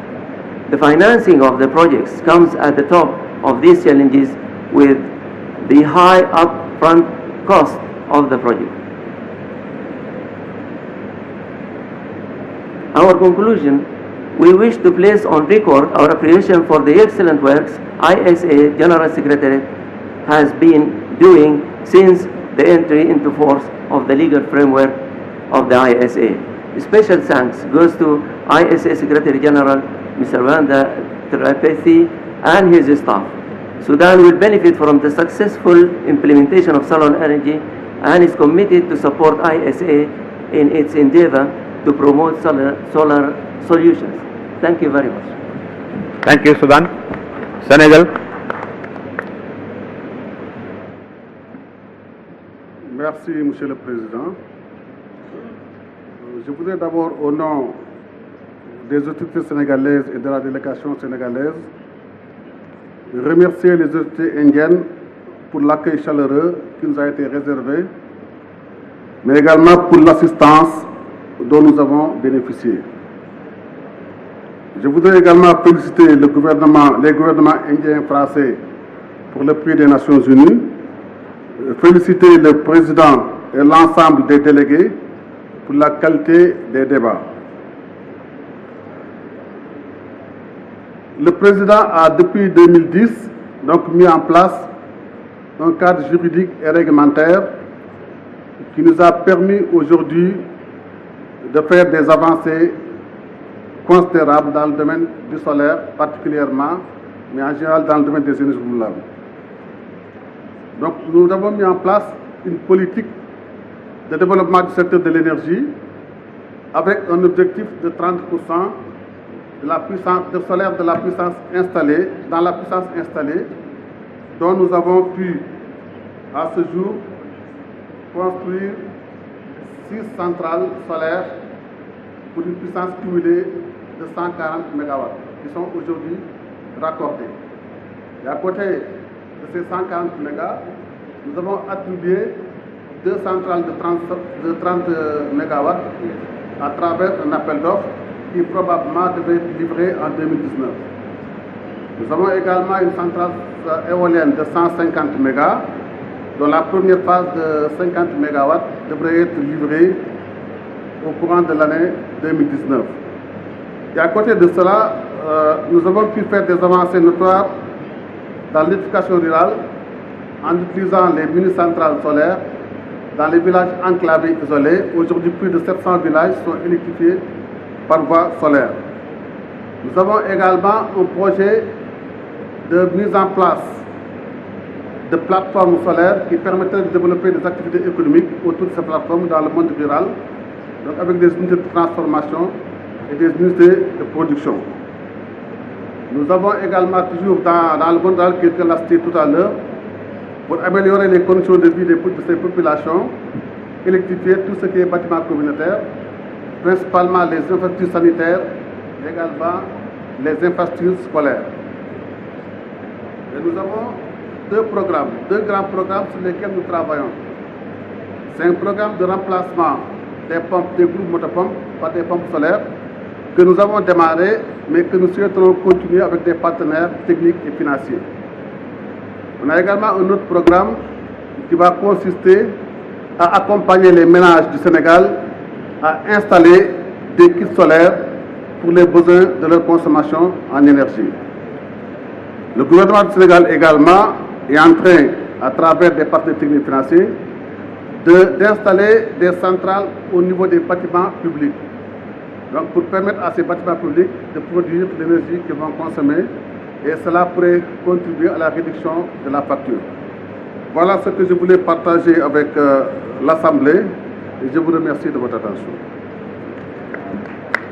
The financing of the projects comes at the top of these challenges with the high upfront cost of the project. Our conclusion, we wish to place on record our appreciation for the excellent works ISA General Secretary has been doing since the entry into force of the legal framework of the ISA. Special thanks goes to ISA Secretary General Mr. Wanda Tripathi and his staff. Sudan will benefit from the successful implementation of solar energy and is committed to support ISA in its endeavor to promote solar solutions. Thank you very much. Thank you, Sudan. Senegal. Merci, Monsieur le Président. Je voudrais d'abord, au nom des autorités sénégalaises et de la délégation sénégalaise, remercier les autorités indiennes pour l'accueil chaleureux qui nous a été réservé, mais également pour l'assistance dont nous avons bénéficié. Je voudrais également féliciter les gouvernements indiens et français pour le prix des Nations Unies, féliciter le président et l'ensemble des délégués pour la qualité des débats. Le président a depuis 2010 donc mis en place un cadre juridique et réglementaire qui nous a permis aujourd'hui de faire des avancées considérables dans le domaine du solaire particulièrement, mais en général dans le domaine des énergies renouvelables. Donc nous avons mis en place une politique de développement du secteur de l'énergie avec un objectif de 30% de la puissance de solaire de la puissance installée, dans la puissance installée, dont nous avons pu à ce jour construire 6 centrales solaires pour une puissance cumulée de 140 MW qui sont aujourd'hui raccordées. Et à côté de ces 140 MW, nous avons attribué 2 centrales de 30 MW à travers un appel d'offres qui probablement devait être livré en 2019. Nous avons également une centrale éolienne de 150 MW, dont la première phase de 50 MW devrait être livrée au courant de l'année 2019. Et à côté de cela, nous avons pu faire des avancées notoires dans l'éducation rurale en utilisant les mini-centrales solaires dans les villages enclavés isolés. Aujourd'hui, plus de 700 villages sont électrifiés par voie solaire. Nous avons également un projet de mise en place de plateformes solaires qui permettraient de développer des activités économiques autour de ces plateformes dans le monde rural, donc avec des unités de transformation et des unités de production. Nous avons également toujours dans le monde rural, qui était l'a cité tout à l'heure, pour améliorer les conditions de vie de ces populations, électrifier tout ce qui est bâtiment communautaire, principalement les infrastructures sanitaires, également les infrastructures scolaires. Et nous avons deux grands programmes sur lesquels nous travaillons. C'est un programme de remplacement des pompes, des groupes motopompes par des pompes solaires que nous avons démarré, mais que nous souhaiterons continuer avec des partenaires techniques et financiers. On a également un autre programme qui va consister à accompagner les ménages du Sénégal à installer des kits solaires pour les besoins de leur consommation en énergie. Le gouvernement du Sénégal également est en train, à travers des partenaires techniques financiers, d'installer des centrales au niveau des bâtiments publics. Donc pour permettre à ces bâtiments publics de produire l'énergie qu'ils vont consommer, et cela pourrait contribuer à la réduction de la facture. Voilà ce que je voulais partager avec l'Assemblée et je vous remercie de votre attention.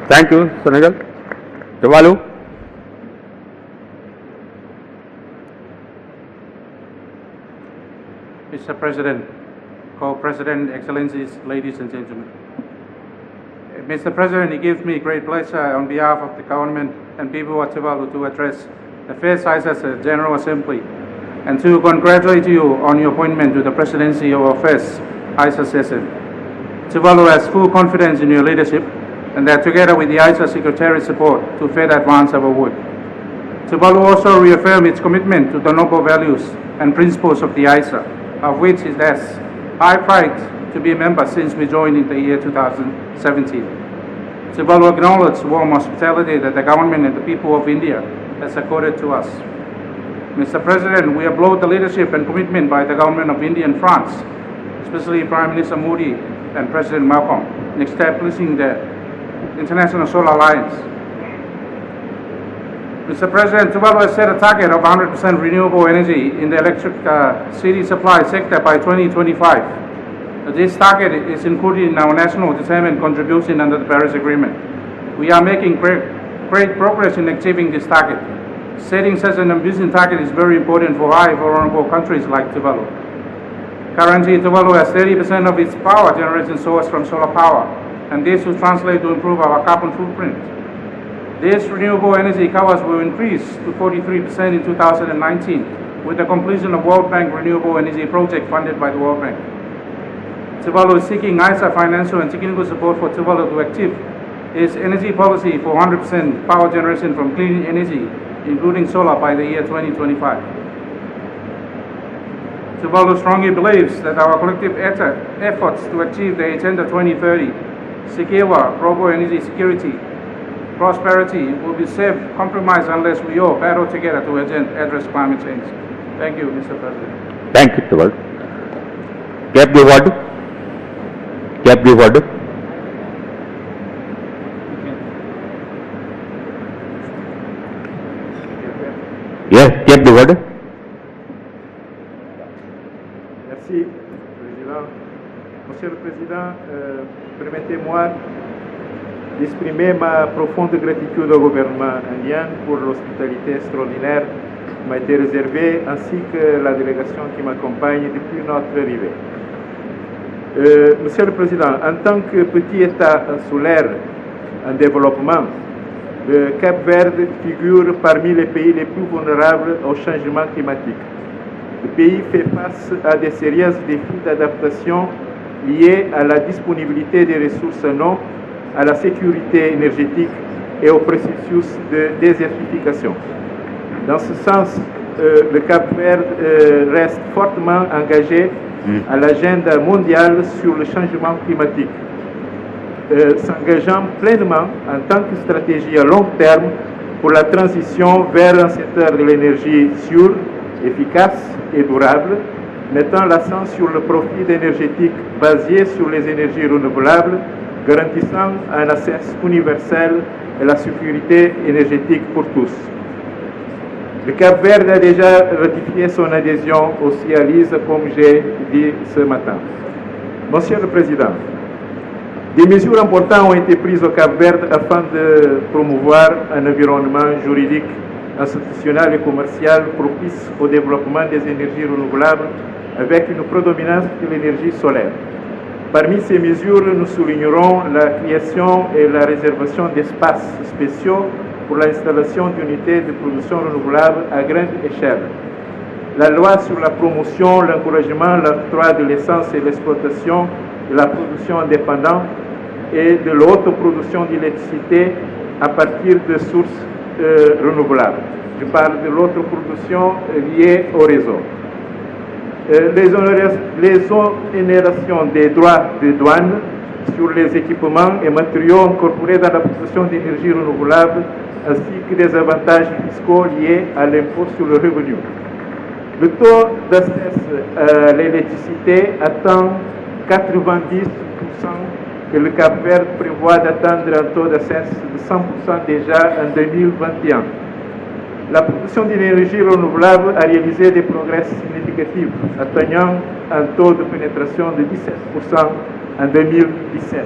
Thank you, Senegal. Tuvalu. Mr. President, Co-President, Excellencies, ladies and gentlemen. Mr. President, it gives me great pleasure on behalf of the government and people of Tuvalu to address the first ISA General Assembly and to congratulate you on your appointment to the presidency of our first ISA session. Tuvalu has full confidence in your leadership and that together with the ISA Secretariat support to further advance our work. Tuvalu also reaffirmed its commitment to the noble values and principles of the ISA, of which it has high pride to be a member since we joined in the year 2017. Tuvalu acknowledges warm hospitality that the government and the people of India has accorded to us. Mr. President, we applaud the leadership and commitment by the government of India and France, especially Prime Minister Modi and President Macron, in establishing the International Solar Alliance. Mr. President, Tuvalu has set a target of 100% renewable energy in the electricity supply sector by 2025. This target is included in our national determined contribution under the Paris Agreement. We are making great progress in achieving this target. Setting such an ambitious target is very important for high vulnerable countries like Tuvalu. Currently, Tuvalu has 30% of its power generation sourced from solar power, and this will translate to improve our carbon footprint. This renewable energy covers will increase to 43% in 2019 with the completion of World Bank Renewable Energy Project funded by the World Bank. Tuvalu is seeking ISA financial and technical support for Tuvalu to achieve its energy policy for 100% power generation from clean energy, including solar, by the year 2025. Tuvalu strongly believes that our collective efforts to achieve the Agenda 2030, secure global energy security, prosperity will be safe compromised unless we all battle together to address climate change. Thank you, Mr. President. Thank you, Tuvalu. Keep the word. Keep the word. Yes, keep the word. Merci, Président. Monsieur le Président, permettez-moi d'exprimer ma profonde gratitude au gouvernement indien pour l'hospitalité extraordinaire qui m'a été réservée, ainsi que la délégation qui m'accompagne depuis notre arrivée. Monsieur le Président, en tant que petit État insulaire en développement, le Cap-Vert figure parmi les pays les plus vulnérables au changement climatique. Le pays fait face à de sérieux défis d'adaptation liés à la disponibilité des ressources en eau, à la sécurité énergétique et au processus de désertification. Dans ce sens, le Cap-Vert reste fortement engagé à l'agenda mondiale sur le changement climatique, s'engageant pleinement en tant que stratégie à long terme pour la transition vers un secteur de l'énergie sûr, efficace et durable, mettant l'accent sur le profit énergétique basé sur les énergies renouvelables, garantissant un accès universel et la sécurité énergétique pour tous. Le Cap-Vert a déjà ratifié son adhésion au CIALIS, comme j'ai dit ce matin. Monsieur le Président, des mesures importantes ont été prises au Cap-Vert afin de promouvoir un environnement juridique, institutionnel et commercial propice au développement des énergies renouvelables avec une prédominance de l'énergie solaire. Parmi ces mesures, nous soulignerons la création et la réservation d'espaces spéciaux pour l'installation d'unités de production renouvelable à grande échelle. La loi sur la promotion, l'encouragement, l'octroi de l'essence et l'exploitation de la production indépendante et de l'autoproduction d'électricité à partir de sources renouvelables. Je parle de l'autoproduction liée au réseau. Les exonérations des droits de douane sur les équipements et matériaux incorporés dans la production d'énergie renouvelable, ainsi que des avantages fiscaux liés à l'impôt sur le revenu. Le taux d'accès à l'électricité atteint 90% que le Cap-Vert prévoit d'atteindre un taux d'accès de 100% déjà en 2021. La production d'énergie renouvelable a réalisé des progrès significatifs, atteignant un taux de pénétration de 17% en 2017.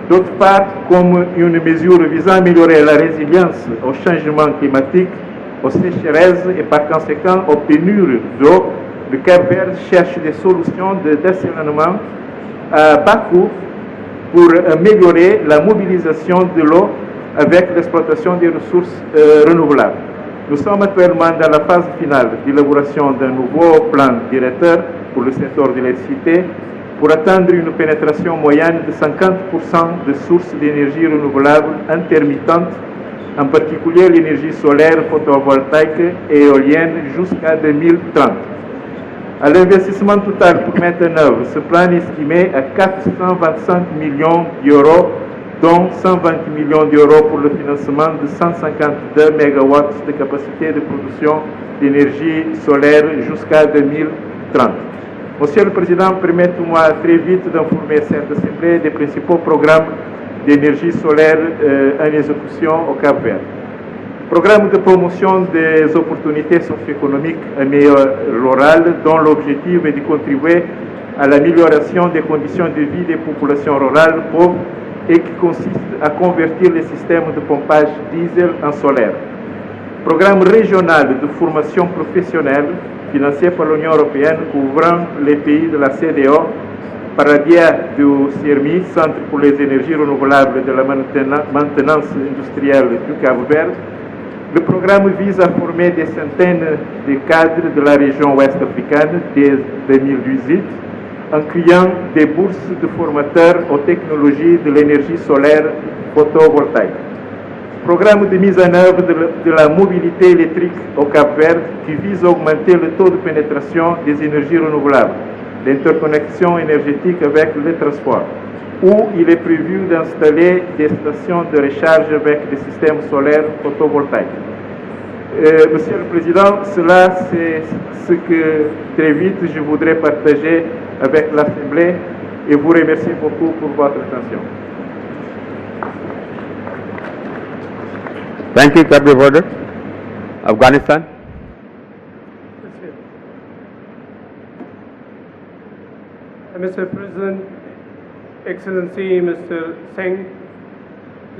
D'autre part, comme une mesure visant à améliorer la résilience au changement climatique, aux sécheresses et par conséquent aux pénuries d'eau, le Cap-Vert cherche des solutions d'assainissement à bas coût pour améliorer la mobilisation de l'eau avec l'exploitation des ressources renouvelables. Nous sommes actuellement dans la phase finale d'élaboration d'un nouveau plan directeur pour le secteur de l'électricité pour atteindre une pénétration moyenne de 50% de sources d'énergie renouvelable intermittentes, en particulier l'énergie solaire, photovoltaïque et éolienne jusqu'à 2030. À l'investissement total pour mettre en œuvre ce plan est estimé à 425 millions d'euros, dont 120 millions d'euros pour le financement de 152 MW de capacité de production d'énergie solaire jusqu'à 2030. Monsieur le Président, permettez-moi très vite d'informer cette Assemblée des principaux programmes d'énergie solaire en exécution au Cap-Vert. Programme de promotion des opportunités socio-économiques en milieu rural, dont l'objectif est de contribuer à l'amélioration des conditions de vie des populations rurales pauvres et qui consiste à convertir les systèmes de pompage diesel en solaire. Programme régional de formation professionnelle financé par l'Union européenne couvrant les pays de la CEDEAO par la biais du CIRMI, Centre pour les énergies renouvelables et de la maintenance industrielle du Cap-Vert. Le programme vise à former des centaines de cadres de la région ouest africaine dès 2018 en créant des bourses de formateurs aux technologies de l'énergie solaire photovoltaïque. Programme de mise en œuvre de la mobilité électrique au Cap-Vert qui vise à augmenter le taux de pénétration des énergies renouvelables, l'interconnexion énergétique avec les transports, où il est prévu d'installer des stations de recharge avec des systèmes solaires photovoltaïques. Monsieur le Président, cela c'est ce que très vite je voudrais partager avec l'Assemblée et vous remercier beaucoup pour votre attention. Thank you, Cabinet Order. Afghanistan. Mr. President, Excellency Mr. Singh,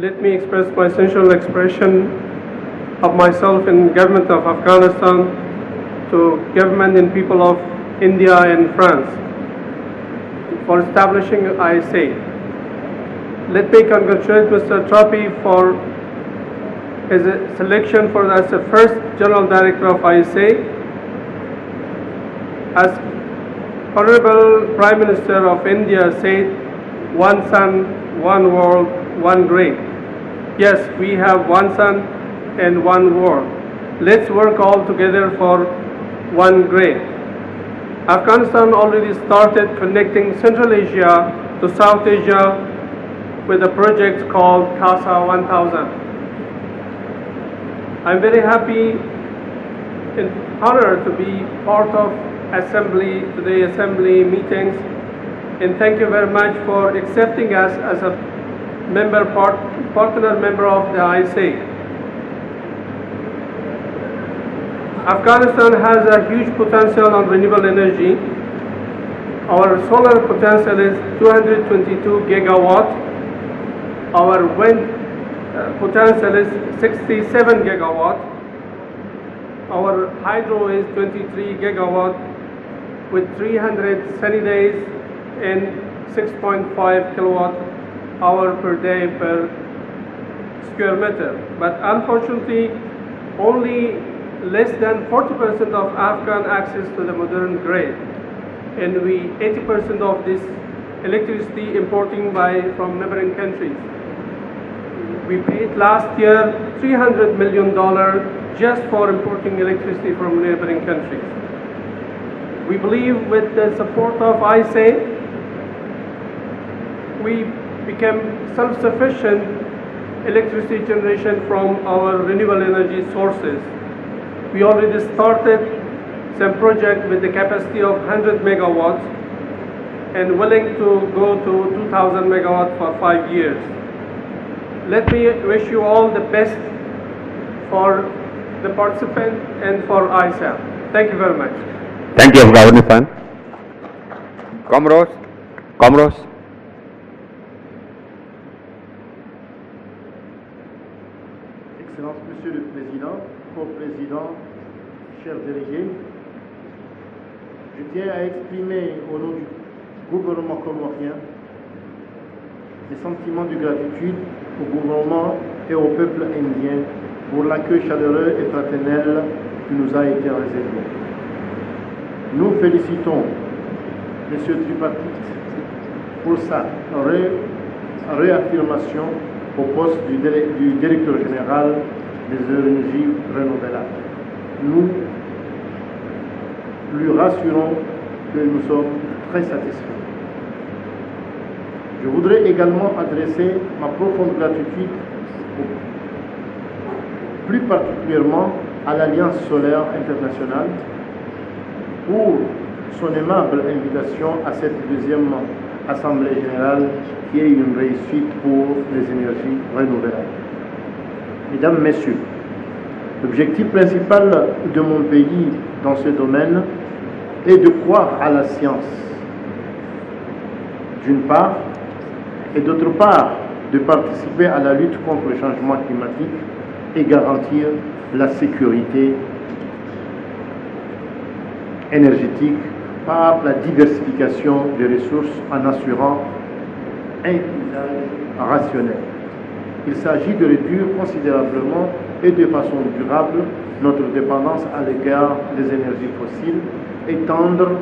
let me express my sincere expression of myself in government of Afghanistan to government and people of India and France for establishing ISA. Let me congratulate Mr. Trapi for his selection as the first General Director of ISA. As Honorable Prime Minister of India said, one sun, one world, one grade. Yes, we have one sun and one world. Let's work all together for one grade. Afghanistan already started connecting Central Asia to South Asia with a project called CASA 1000. I'm very happy and honored to be part of today assembly meetings, and thank you very much for accepting us as a partner member of the ISA. Afghanistan has a huge potential on renewable energy. Our solar potential is 222 gigawatt. Our wind potential is 67 gigawatt. Our hydro is 23 gigawatt with 300 sunny days and 6.5 kilowatt hour per day per square meter. But unfortunately, only less than 40% of Afghan access to the modern grid, and 80% of this electricity importing from neighboring countries. We paid last year $300 million just for importing electricity from neighboring countries. We believe with the support of ISA, we became self-sufficient electricity generation from our renewable energy sources. We already started some project with the capacity of 100 megawatts and willing to go to 2,000 megawatts for 5 years. Let me wish you all the best for the participant and for ISA. Thank you very much. Thank you, Afghanistan. Comoros. Excellence, Monsieur le Président, Co-Président, chers délégués, je tiens à exprimer au nom du gouvernement comorien les sentiments de gratitude au gouvernement et au peuple indien pour l'accueil chaleureux et fraternel qui nous a été réservé. Nous félicitons M. Tripartite pour sa réaffirmation au poste du directeur général des énergies renouvelables. Nous lui rassurons que nous sommes très satisfaits. Je voudrais également adresser ma profonde gratitude, plus particulièrement à l'Alliance solaire internationale, pour son aimable invitation à cette deuxième Assemblée générale qui est une réussite pour les énergies renouvelables. Mesdames, Messieurs, l'objectif principal de mon pays dans ce domaine est de croire à la science, d'une part, et d'autre part, de participer à la lutte contre le changement climatique et garantir la sécurité énergétique par la diversification des ressources en assurant un usage rationnel. Il s'agit de réduire considérablement et de façon durable notre dépendance à l'égard des énergies fossiles et tendre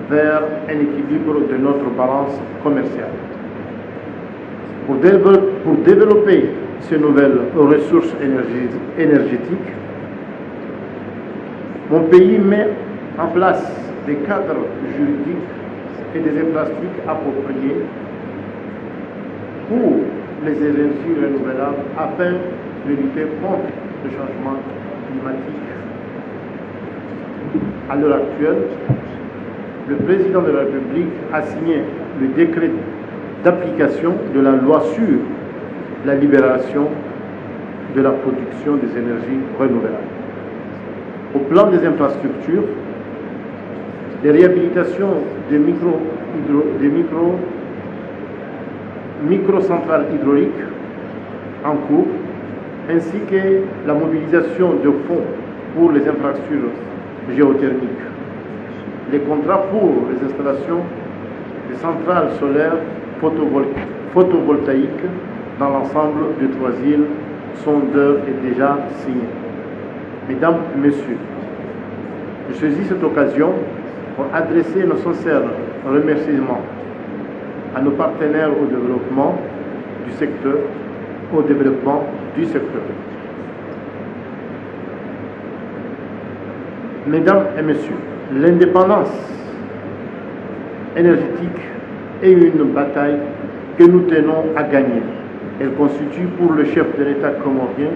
vers un équilibre de notre balance commerciale. Pour développer ces nouvelles ressources énergétiques, mon pays met en place des cadres juridiques et des infrastructures appropriées pour les énergies renouvelables afin de lutter contre le changement climatique. À l'heure actuelle, le président de la République a signé le décret d'application de la loi sur la libération de la production des énergies renouvelables. Au plan des infrastructures, des réhabilitations des microcentrales hydrauliques en cours, ainsi que la mobilisation de fonds pour les infrastructures géothermiques. Les contrats pour les installations des centrales solaires photovoltaïques dans l'ensemble des 3 îles sont d'ores et déjà signés. Mesdames et Messieurs, je saisis cette occasion pour adresser nos sincères remerciements à nos partenaires au développement du secteur, Mesdames et Messieurs, l'indépendance énergétique est une bataille que nous tenons à gagner. Elle constitue pour le chef de l'État comorien,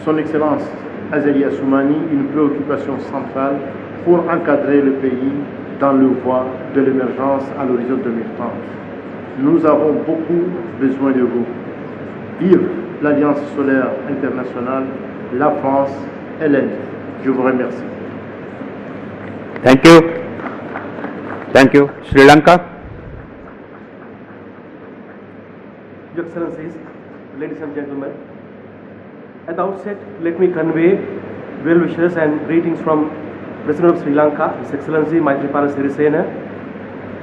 son Excellence Azali Assoumani, une préoccupation centrale pour encadrer le pays dans le voie de l'émergence à l'horizon 2030. Nous avons beaucoup besoin de vous. Vive l'Alliance solaire internationale, la France et l'Inde. Je vous remercie. Thank you. Thank you. Sri Lanka. Your Excellencies, ladies and gentlemen, at the outset, let me convey well wishes and greetings from President of Sri Lanka, His Excellency Maithripala Sirisena,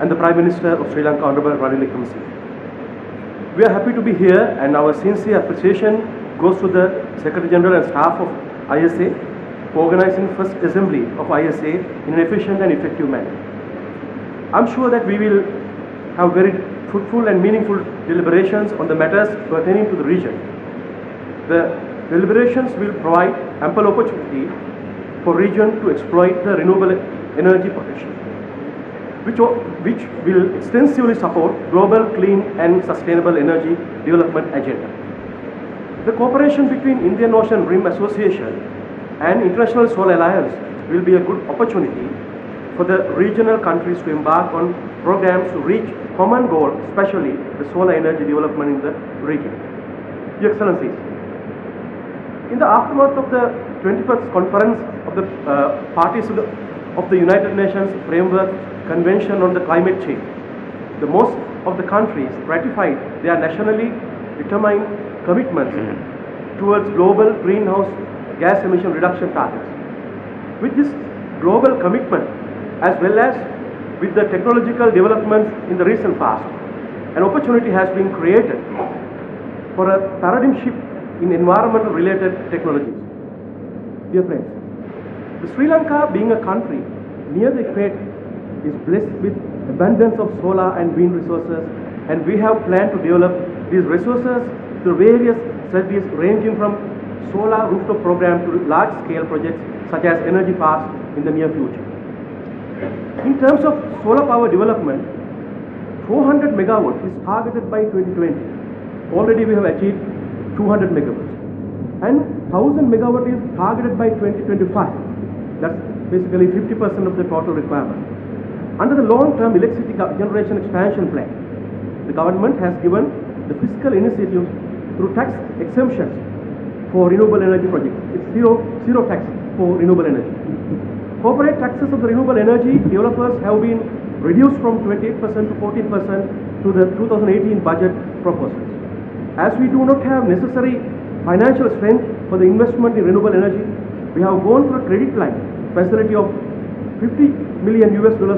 and the Prime Minister of Sri Lanka, Honorable Ranil Wickremesinghe. We are happy to be here, and our sincere appreciation goes to the Secretary General and staff of ISA for organizing first assembly of ISA in an efficient and effective manner. I'm sure that we will have very fruitful and meaningful deliberations on the matters pertaining to the region. The deliberations will provide ample opportunity for region to exploit the renewable energy potential, which will extensively support global clean and sustainable energy development agenda. The cooperation between Indian Ocean Rim Association and International Solar Alliance will be a good opportunity for the regional countries to embark on programs to reach common goals, especially the solar energy development in the region. Your Excellencies, in the aftermath of the 21st conference of the parties of the United Nations Framework Convention on the Climate Change, the most of the countries ratified their nationally determined commitments towards global greenhouse gas emission reduction targets. With this global commitment, as well as with the technological developments in the recent past, an opportunity has been created for a paradigm shift in environmental related technologies. Dear friends, Sri Lanka, being a country near the equator, is blessed with abundance of solar and wind resources, and we have planned to develop these resources through various strategies ranging from solar rooftop program to large scale projects such as energy parks in the near future. In terms of solar power development, 400 megawatts is targeted by 2020. Already we have achieved 200 megawatts. And 1000 megawatts is targeted by 2025. That's basically 50% of the total requirement. Under the long-term electricity generation expansion plan, the government has given the fiscal initiatives through tax exemptions for renewable energy projects. It's zero tax for renewable energy. Corporate taxes of the renewable energy developers have been reduced from 28% to 14% to the 2018 budget proposals. As we do not have necessary financial strength for the investment in renewable energy, we have gone for a credit line facility of $50 million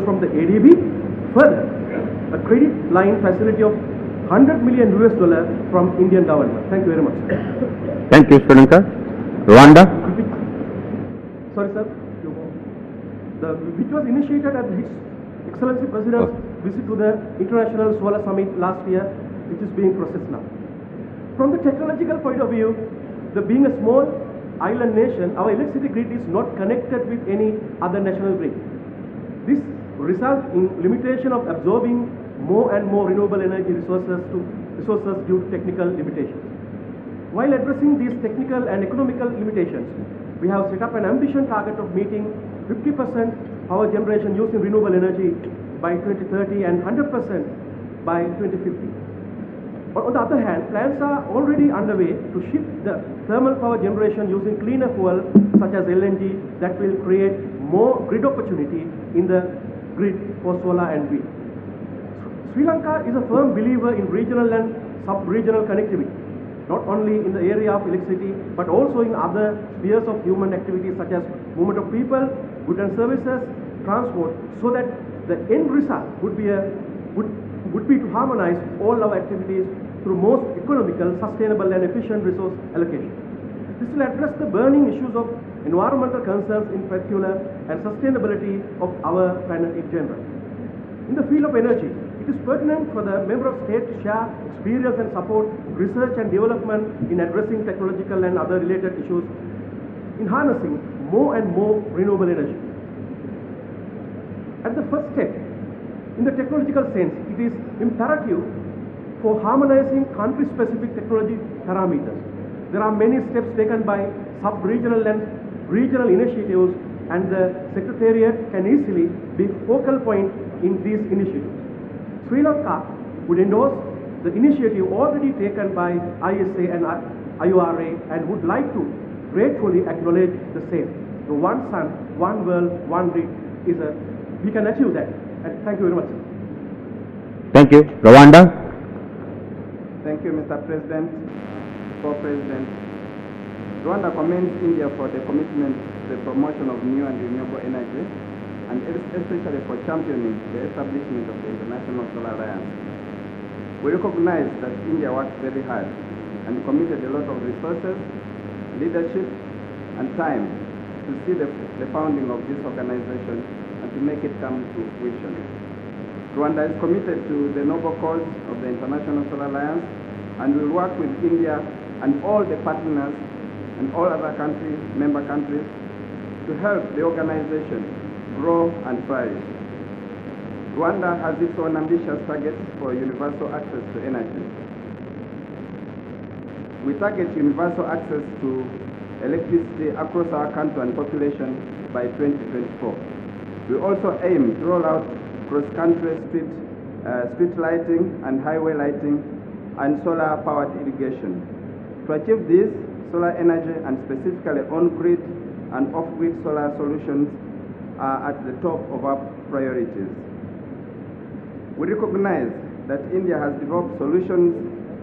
from the ADB. Further, a credit line facility of $100 million from Indian government. Thank you very much. Thank you, Sri Lanka. Rwanda. Sorry, sir. Which was initiated at His Excellency President's visit to the International Solar Summit last year, which is being processed now. From the technological point of view, being a small island nation, our electricity grid is not connected with any other national grid. This results in limitation of absorbing more and more renewable energy resources due to technical limitations. While addressing these technical and economical limitations, we have set up an ambitious target of meeting 50% power generation using renewable energy by 2030 and 100% by 2050. On the other hand, plans are already underway to shift the thermal power generation using cleaner fuel such as LNG that will create more grid opportunity in the grid for solar and wind. Sri Lanka is a firm believer in regional and sub-regional connectivity, not only in the area of electricity, but also in other spheres of human activities such as movement of people, goods and services, transport, so that the end result would be to harmonize all our activities through most economical, sustainable and efficient resource allocation. This will address the burning issues of environmental concerns in particular and sustainability of our planet in general. In the field of energy, it is pertinent for the member of state to share experience and support research and development in addressing technological and other related issues in harnessing more and more renewable energy. At the first step, in the technological sense, it is imperative for harmonizing country-specific technology parameters. There are many steps taken by sub-regional and regional initiatives, and the Secretariat can easily be focal point in these initiatives. Sri Lanka would endorse the initiative already taken by ISA and IORA and would like to gratefully acknowledge the same. The one sun, one world, one grid we can achieve that. And thank you very much. Thank you. Rwanda. Thank you, Mr. President, Co-President. Rwanda commends India for the commitment to the promotion of new and renewable energy, and especially for championing the establishment of the International Solar Alliance. We recognize that India works very hard to and committed a lot of resources, leadership, and time to see the founding of this organization and to make it come to fruition. Rwanda is committed to the noble cause of the International Solar Alliance and will work with India and all the partners and all other countries, member countries, to help the organization grow and thrive. Rwanda has its own ambitious targets for universal access to energy. We target universal access to electricity across our country and population by 2024. We also aim to roll out cross-country street lighting and highway lighting and solar-powered irrigation. To achieve this, solar energy and specifically on-grid and off-grid solar solutions are at the top of our priorities. We recognize that India has developed solutions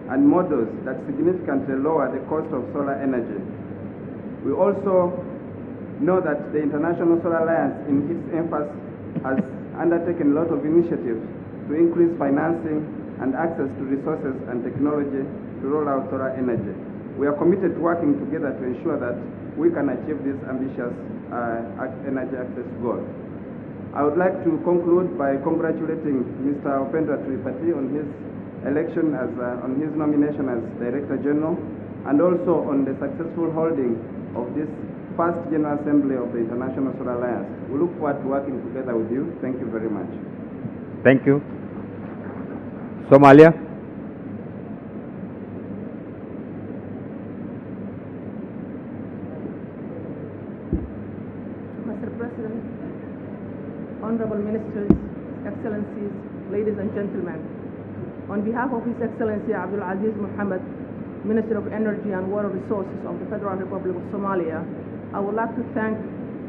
and models that significantly lower the cost of solar energy. We also know that the International Solar Alliance, in its emphasis, has undertaken a lot of initiatives to increase financing and access to resources and technology to roll out solar energy. We are committed to working together to ensure that we can achieve this ambitious energy access goal. I would like to conclude by congratulating Mr. Upendra Tripathi on his election on his nomination as Director General, and also on the successful holding of this first General Assembly of the International Solar Alliance. We look forward to working together with you. Thank you very much. Thank you. Somalia. Mr. President, Honorable Ministers, Excellencies, ladies and gentlemen, on behalf of His Excellency Abdul Aziz Mohammed, Minister of Energy and Water Resources of the Federal Republic of Somalia, I would like to thank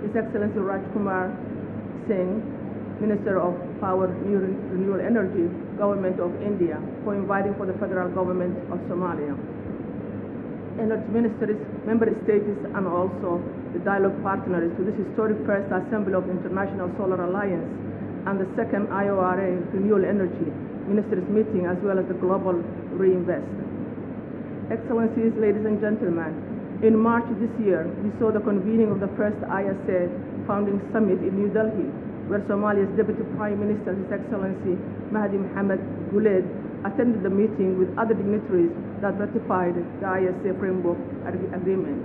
His Excellency Rajkumar Singh, Minister of Power, Renewable Energy, Government of India, for inviting for the Federal Government of Somalia, Energy Ministers, Member States, and also the dialogue partners to this historic first Assembly of International Solar Alliance and the second IORA Renewable Energy Ministers meeting, as well as the Global Reinvest. Excellencies, ladies and gentlemen, in March this year, we saw the convening of the first ISA founding summit in New Delhi, where Somalia's Deputy Prime Minister, His Excellency Mahdi Mohamed Guled, attended the meeting with other dignitaries that ratified the ISA Framework Agreement.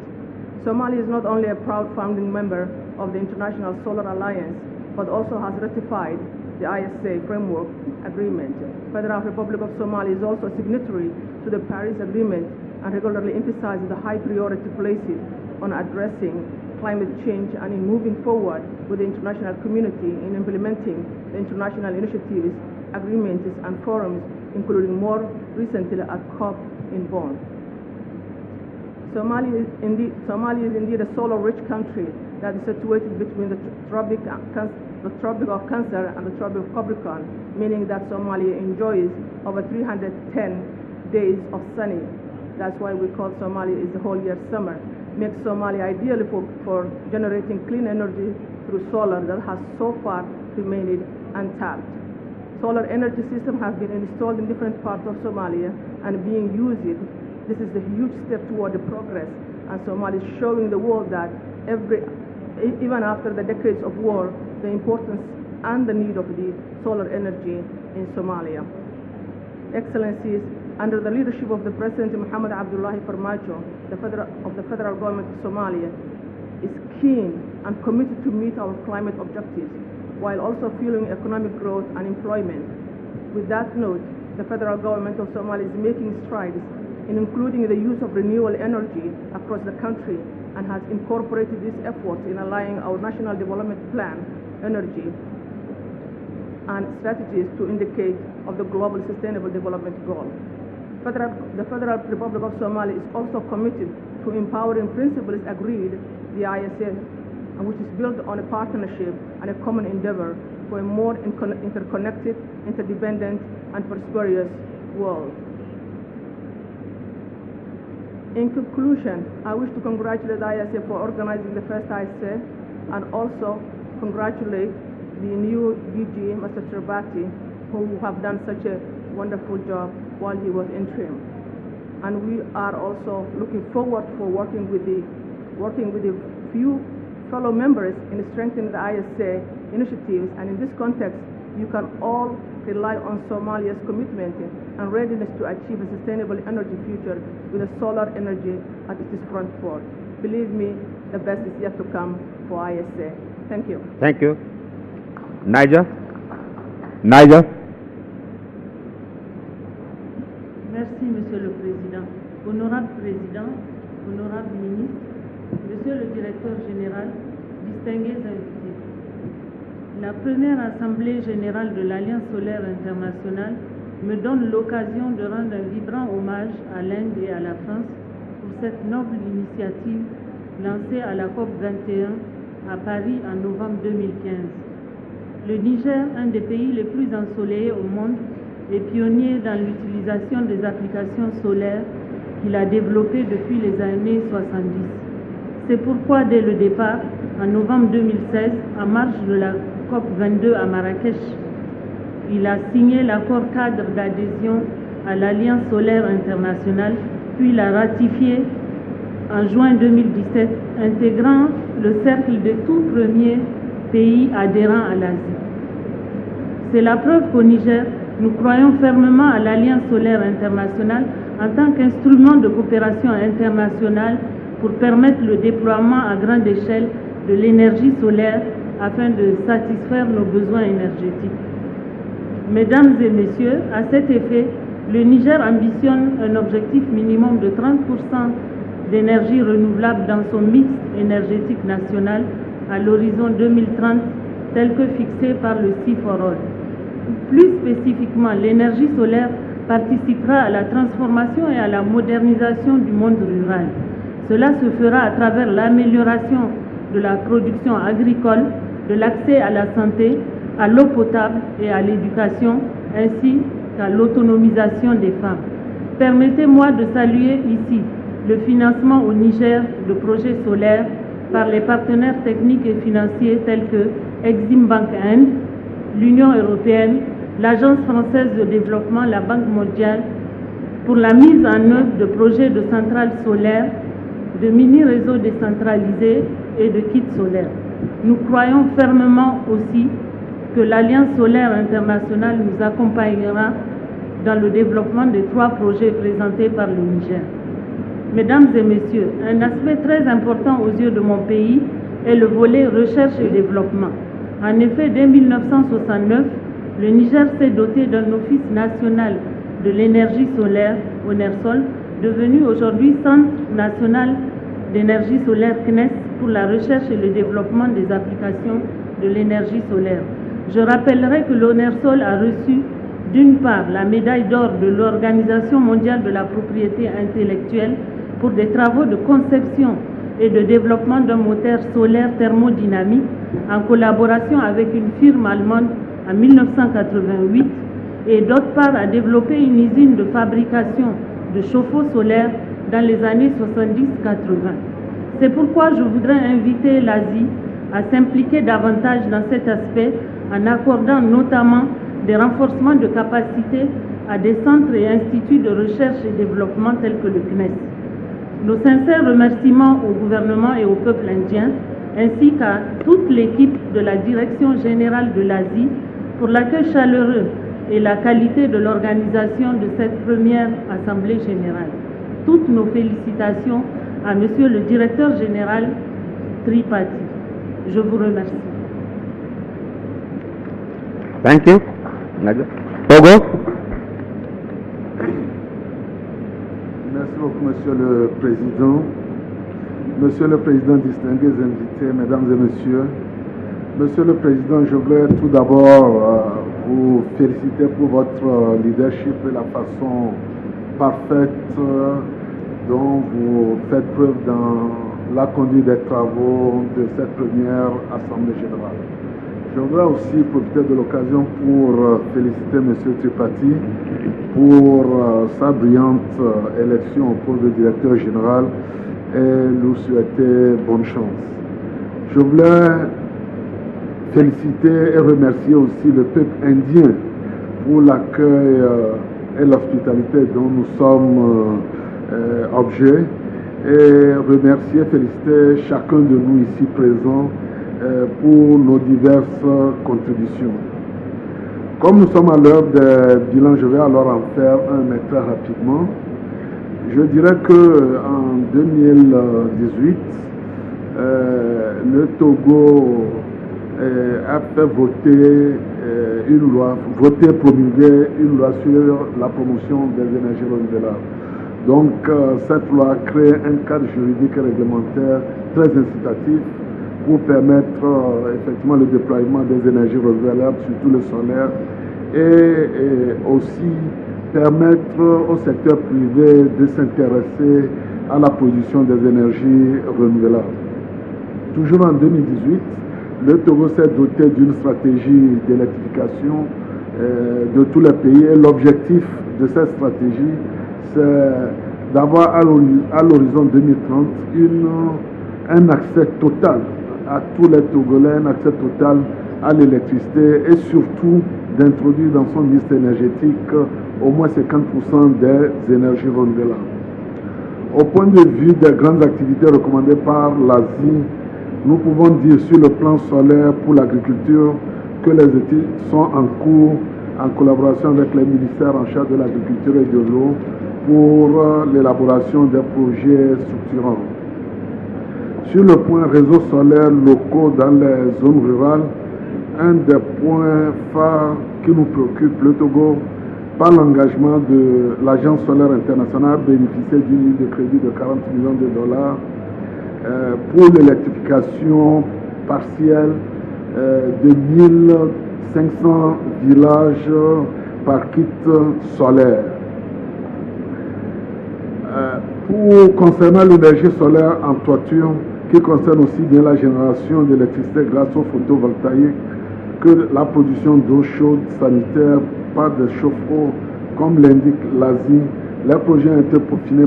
Somalia is not only a proud founding member of the International Solar Alliance, but also has ratified the ISA Framework Agreement. Federal Republic of Somalia is also a signatory to the Paris Agreement and regularly emphasizes the high priority places on addressing climate change and in moving forward with the international community in implementing the international initiatives, agreements, and forums, including more recently at COP in Bonn. Somalia is indeed a solar-rich country that is situated between the Tropic of Cancer and the Tropic of Capricorn, meaning that Somalia enjoys over 310 days of sunny. That's why we call Somalia is the whole year summer. Makes Somalia ideal for generating clean energy through solar that has so far remained untapped. Solar energy systems have been installed in different parts of Somalia and being used. This is a huge step toward the progress, and Somalia is showing the world that even after the decades of war, the importance and the need of the solar energy in Somalia. Excellencies, under the leadership of the President Mohamed Abdullahi Farmajo, the federal government of Somalia is keen and committed to meet our climate objectives while also fueling economic growth and employment. With that note, the federal government of Somalia is making strides in including the use of renewable energy across the country and has incorporated these efforts in aligning our National Development Plan, energy, and strategies to indicate of the Global Sustainable Development Goal. The Federal Republic of Somalia is also committed to empowering principles agreed, the ISA, which is built on a partnership and a common endeavor for a more interconnected, interdependent, and prosperous world. In conclusion, I wish to congratulate the ISA for organizing the first ISA and also congratulate the new DG, Mr. Tripathi, who have done such a wonderful job while he was interim. and we are also looking forward for working with the few fellow members in strengthening the ISA initiatives. And in this context, you can all rely on Somalia's commitment and readiness to achieve a sustainable energy future with a solar energy at its front forward. Believe me, the best is yet to come for ISA. Thank you. Thank you. Niger. Niger. Merci, Monsieur le Président. Honorable Président, honorable ministre, Monsieur le Directeur général, distingués invités. La première Assemblée générale de l'Alliance solaire internationale me donne l'occasion de rendre un vibrant hommage à l'Inde et à la France pour cette noble initiative lancée à la COP 21 à Paris en novembre 2015. Le Niger, un des pays les plus ensoleillés au monde, est pionnier dans l'utilisation des applications solaires qu'il a développées depuis les années 70. C'est pourquoi, dès le départ, en novembre 2016, en marge de la COP 22 à Marrakech, il a signé l'accord cadre d'adhésion à l'Alliance solaire internationale, puis l'a ratifié en juin 2017, intégrant le cercle des tout premiers pays adhérents à l'Asie. C'est la preuve qu'au Niger, nous croyons fermement à l'Alliance solaire internationale en tant qu'instrument de coopération internationale pour permettre le déploiement à grande échelle de l'énergie solaire afin de satisfaire nos besoins énergétiques. Mesdames et messieurs, à cet effet, le Niger ambitionne un objectif minimum de 30% d'énergie renouvelable dans son mix énergétique national à l'horizon 2030, tel que fixé par le Sea for All. Plus spécifiquement, l'énergie solaire participera à la transformation et à la modernisation du monde rural. Cela se fera à travers l'amélioration de la production agricole, de l'accès à la santé, à l'eau potable et à l'éducation, ainsi qu'à l'autonomisation des femmes. Permettez-moi de saluer ici le financement au Niger de projets solaires par les partenaires techniques et financiers tels que Exim Bank Inde, l'Union européenne, l'Agence française de développement, la Banque mondiale, pour la mise en œuvre de projets de centrales solaires, de mini-réseaux décentralisés et de kits solaires. Nous croyons fermement aussi que l'Alliance solaire internationale nous accompagnera dans le développement des 3 projets présentés par le Niger. Mesdames et messieurs, un aspect très important aux yeux de mon pays est le volet recherche et développement. En effet, dès 1969, le Niger s'est doté d'un office national de l'énergie solaire, ONERSOL, devenu aujourd'hui Centre national d'énergie solaire CNES pour la recherche et le développement des applications de l'énergie solaire. Je rappellerai que l'ONERSOL a reçu d'une part la médaille d'or de l'Organisation mondiale de la propriété intellectuelle pour des travaux de conception et de développement d'un moteur solaire thermodynamique en collaboration avec une firme allemande en 1988 et d'autre part a développé une usine de fabrication de chauffe-eau solaire dans les années 70-80. C'est pourquoi je voudrais inviter l'Asie à s'impliquer davantage dans cet aspect en accordant notamment des renforcements de capacités à des centres et instituts de recherche et développement tels que le CNES. Nos sincères remerciements au gouvernement et au peuple indien, ainsi qu'à toute l'équipe de la Direction générale de l'Asie pour l'accueil chaleureux et la qualité de l'organisation de cette première Assemblée générale. Toutes nos félicitations à Monsieur le Directeur général Tripathi. Je vous remercie. Thank you. Togo. Merci beaucoup, Monsieur le Président. Monsieur le Président, distingués invités, Mesdames et Messieurs. Monsieur le Président, je voulais tout d'abord vous féliciter pour votre leadership et la façon parfaite dont vous faites preuve dans la conduite des travaux de cette première Assemblée générale. Je voudrais aussi profiter de l'occasion pour féliciter M. Tripathi pour sa brillante élection au poste de directeur général et lui souhaiter bonne chance. Je voulais féliciter et remercier aussi le peuple indien pour l'accueil et l'hospitalité dont nous sommes objet et remercier, féliciter chacun de nous ici présents pour nos diverses contributions. Comme nous sommes à l'heure des bilans, je vais alors en faire un, mais très rapidement. Je dirais qu'en 2018, le Togo a fait voter une loi, promulguer une loi sur la promotion des énergies renouvelables. Donc, cette loi crée un cadre juridique et réglementaire très incitatif pour permettre effectivement le déploiement des énergies renouvelables, surtout le solaire, et aussi permettre au secteur privé de s'intéresser à la production des énergies renouvelables. Toujours en 2018, le Togo s'est doté d'une stratégie d'électrification de tous les pays et l'objectif de cette stratégie, c'est d'avoir à l'horizon 2030 un accès total à tous les Togolais, un accès total à l'électricité et surtout d'introduire dans son mix énergétique au moins 50% des énergies renouvelables. Au point de vue des grandes activités recommandées par l'Asie, nous pouvons dire sur le plan solaire pour l'agriculture que les études sont en cours en collaboration avec les ministères en charge de l'agriculture et de l'eau pour l'élaboration des projets structurants. Sur le point réseau solaire locaux dans les zones rurales, un des points phares qui nous préoccupe, le Togo, par l'engagement de l'Agence solaire internationale, a bénéficié d'une ligne de crédit de 40 millions de dollars pour l'électrification partielle de 1500 villages par kit solaire. Concernant l'énergie solaire en toiture, qui concerne aussi bien la génération d'électricité grâce au photovoltaïque que la production d'eau chaude sanitaire par des chauffe-eau, comme l'indique l'Asie, les projets ont été peaufinés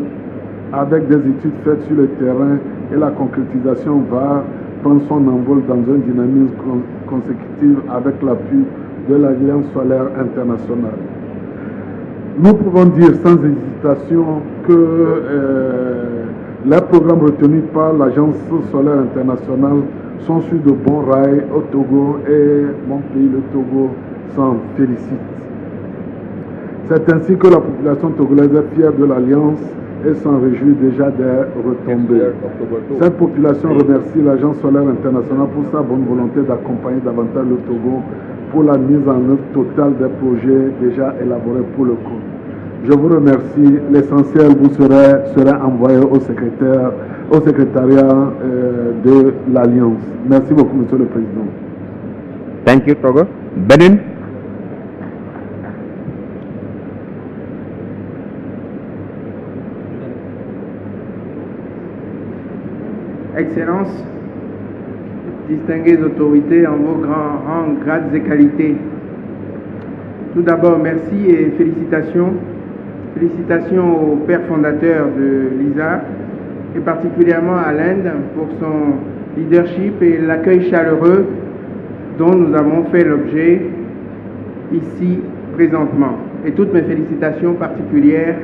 avec des études faites sur le terrain et la concrétisation va prendre son envol dans un dynamisme consécutif avec l'appui de l'Alliance solaire internationale. Nous pouvons dire sans hésitation que les programmes retenus par l'Agence solaire internationale sont sur de bons rails au Togo et mon pays, le Togo, s'en félicite. C'est ainsi que la population togolaise est fière de l'Alliance et s'en réjouit déjà des retombées. Cette population remercie l'Agence solaire internationale pour sa bonne volonté d'accompagner davantage le Togo pour la mise en œuvre totale des projets déjà élaborés pour le compte. Je vous remercie. L'essentiel vous sera envoyé au secrétariat de l'Alliance. Merci beaucoup, Monsieur le Président. Thank you, Togo. Benin. Excellences, distinguées autorités en vos grands rangs, grades et qualités. Tout d'abord, merci et félicitations. Félicitations au père fondateur de l'ISA et particulièrement à l'Inde pour son leadership et l'accueil chaleureux dont nous avons fait l'objet ici présentement. Et toutes mes félicitations particulières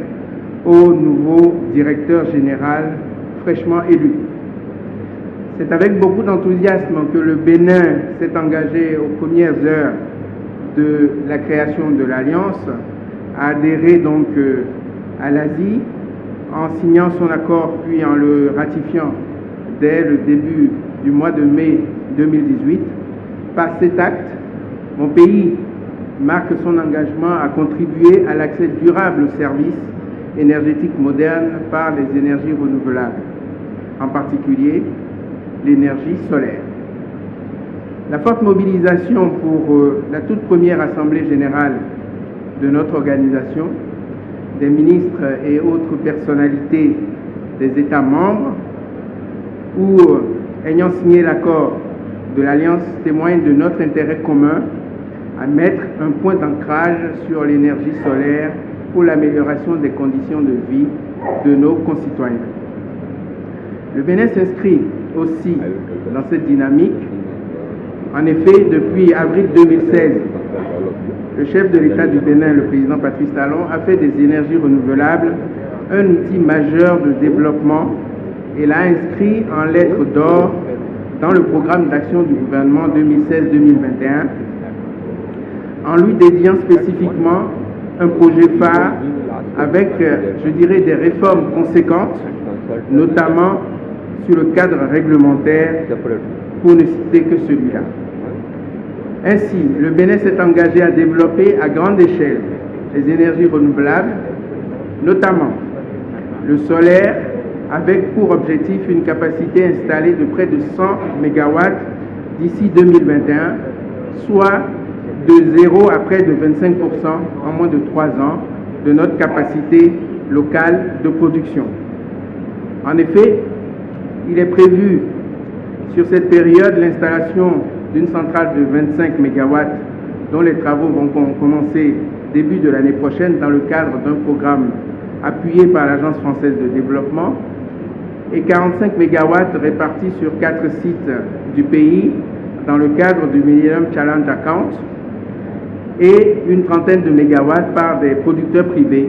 au nouveau directeur général fraîchement élu. C'est avec beaucoup d'enthousiasme que le Bénin s'est engagé aux premières heures de la création de l'Alliance, à adhérer donc à l'Asie en signant son accord puis en le ratifiant dès le début du mois de mai 2018. Par cet acte, mon pays marque son engagement à contribuer à l'accès durable aux services énergétiques modernes par les énergies renouvelables, en particulier l'énergie solaire. La forte mobilisation pour la toute première Assemblée générale de notre organisation, des ministres et autres personnalités des États membres, où, ayant signé l'accord de l'Alliance, témoigne de notre intérêt commun à mettre un point d'ancrage sur l'énergie solaire pour l'amélioration des conditions de vie de nos concitoyens. Le Bénin s'inscrit aussi dans cette dynamique. En effet, depuis avril 2016, le chef de l'État du Bénin, le président Patrice Talon, a fait des énergies renouvelables un outil majeur de développement et l'a inscrit en lettres d'or dans le programme d'action du gouvernement 2016-2021, en lui dédiant spécifiquement un projet phare avec, je dirais, des réformes conséquentes, notamment sur le cadre réglementaire, pour ne citer que celui-là. Ainsi, le Bénin s'est engagé à développer à grande échelle les énergies renouvelables, notamment le solaire, avec pour objectif une capacité installée de près de 100 MW d'ici 2021, soit de 0 à près de 25% en moins de 3 ans de notre capacité locale de production. En effet, il est prévu sur cette période l'installation d'une centrale de 25 MW dont les travaux vont commencer début de l'année prochaine dans le cadre d'un programme appuyé par l'Agence française de développement et 45 MW répartis sur 4 sites du pays dans le cadre du Millennium Challenge Account et une trentaine de mégawatts par des producteurs privés.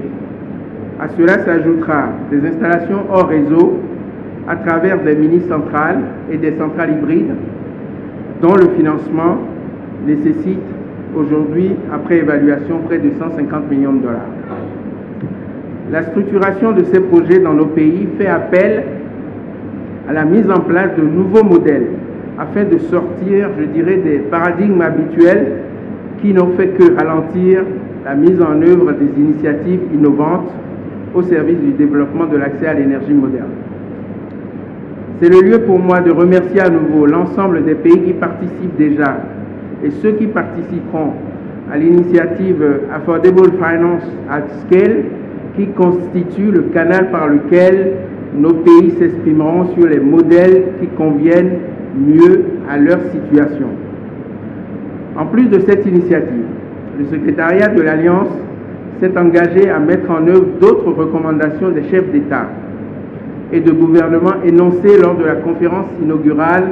À cela s'ajoutera des installations hors réseau à travers des mini-centrales et des centrales hybrides dont le financement nécessite aujourd'hui, après évaluation, près de 150 millions de dollars. La structuration de ces projets dans nos pays fait appel à la mise en place de nouveaux modèles afin de sortir, je dirais, des paradigmes habituels qui n'ont fait que ralentir la mise en œuvre des initiatives innovantes au service du développement de l'accès à l'énergie moderne. C'est le lieu pour moi de remercier à nouveau l'ensemble des pays qui participent déjà et ceux qui participeront à l'initiative Affordable Finance at Scale, qui constitue le canal par lequel nos pays s'exprimeront sur les modèles qui conviennent mieux à leur situation. En plus de cette initiative, le secrétariat de l'Alliance s'est engagé à mettre en œuvre d'autres recommandations des chefs d'État et de gouvernement énoncées lors de la conférence inaugurale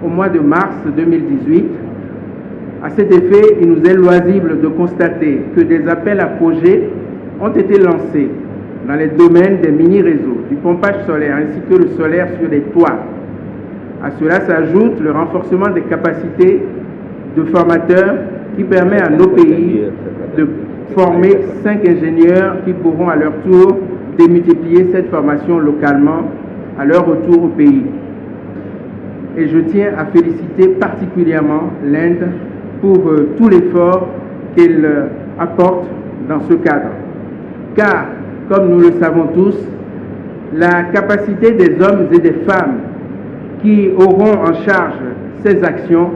au mois de mars 2018. À cet effet, il nous est loisible de constater que des appels à projets ont été lancés dans les domaines des mini-réseaux, du pompage solaire ainsi que le solaire sur les toits. À cela s'ajoute le renforcement des capacités de formateurs qui permet à nos pays de former 5 ingénieurs qui pourront à leur tour démultiplier cette formation localement à leur retour au pays. Et je tiens à féliciter particulièrement l'Inde pour tout l'effort qu'elle apporte dans ce cadre. Car, comme nous le savons tous, la capacité des hommes et des femmes qui auront en charge ces actions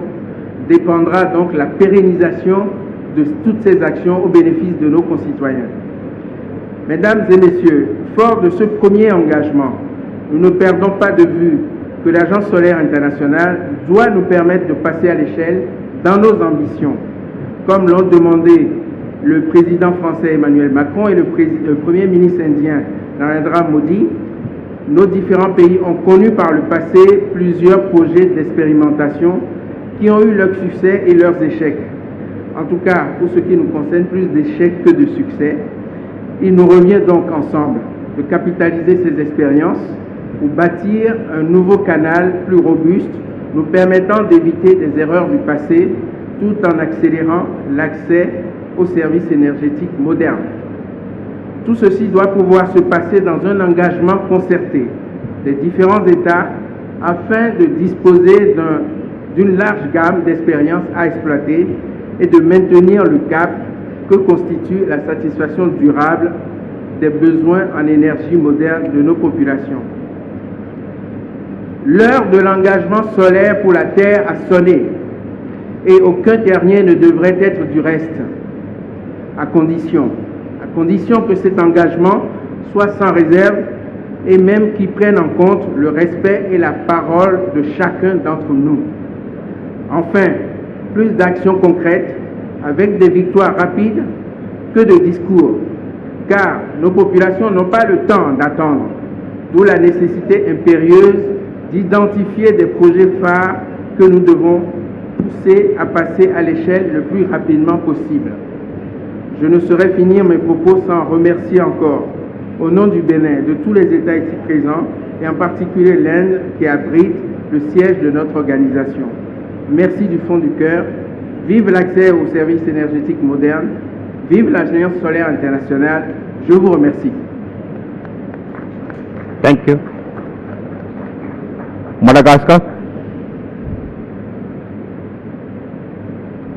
dépendra donc la pérennisation de toutes ces actions au bénéfice de nos concitoyens. Mesdames et messieurs, fort de ce premier engagement, nous ne perdons pas de vue que l'Agence solaire internationale doit nous permettre de passer à l'échelle dans nos ambitions, comme l'ont demandé le président français Emmanuel Macron et le premier ministre indien Narendra Modi. Nos différents pays ont connu par le passé plusieurs projets d'expérimentation qui ont eu leurs succès et leurs échecs. En tout cas, pour ce qui nous concerne, plus d'échecs que de succès. Il nous revient donc ensemble de capitaliser ces expériences pour bâtir un nouveau canal plus robuste, nous permettant d'éviter des erreurs du passé, tout en accélérant l'accès aux services énergétiques modernes. Tout ceci doit pouvoir se passer dans un engagement concerté des différents États afin de disposer d'une large gamme d'expériences à exploiter et de maintenir le cap que constitue la satisfaction durable des besoins en énergie moderne de nos populations. L'heure de l'engagement solaire pour la Terre a sonné et aucun dernier ne devrait être du reste, à condition que cet engagement soit sans réserve et même qu'il prenne en compte le respect et la parole de chacun d'entre nous. Enfin, plus d'actions concrètes avec des victoires rapides que de discours, car nos populations n'ont pas le temps d'attendre, d'où la nécessité impérieuse d'identifier des projets phares que nous devons pousser à passer à l'échelle le plus rapidement possible. Je ne saurais finir mes propos sans remercier encore au nom du Bénin, de tous les États ici présents, et en particulier l'Inde qui abrite le siège de notre organisation. Merci du fond du cœur. Vive l'accès aux services énergétiques modernes. Vive l'Agence solaire internationale. Je vous remercie. Thank you. Madagascar.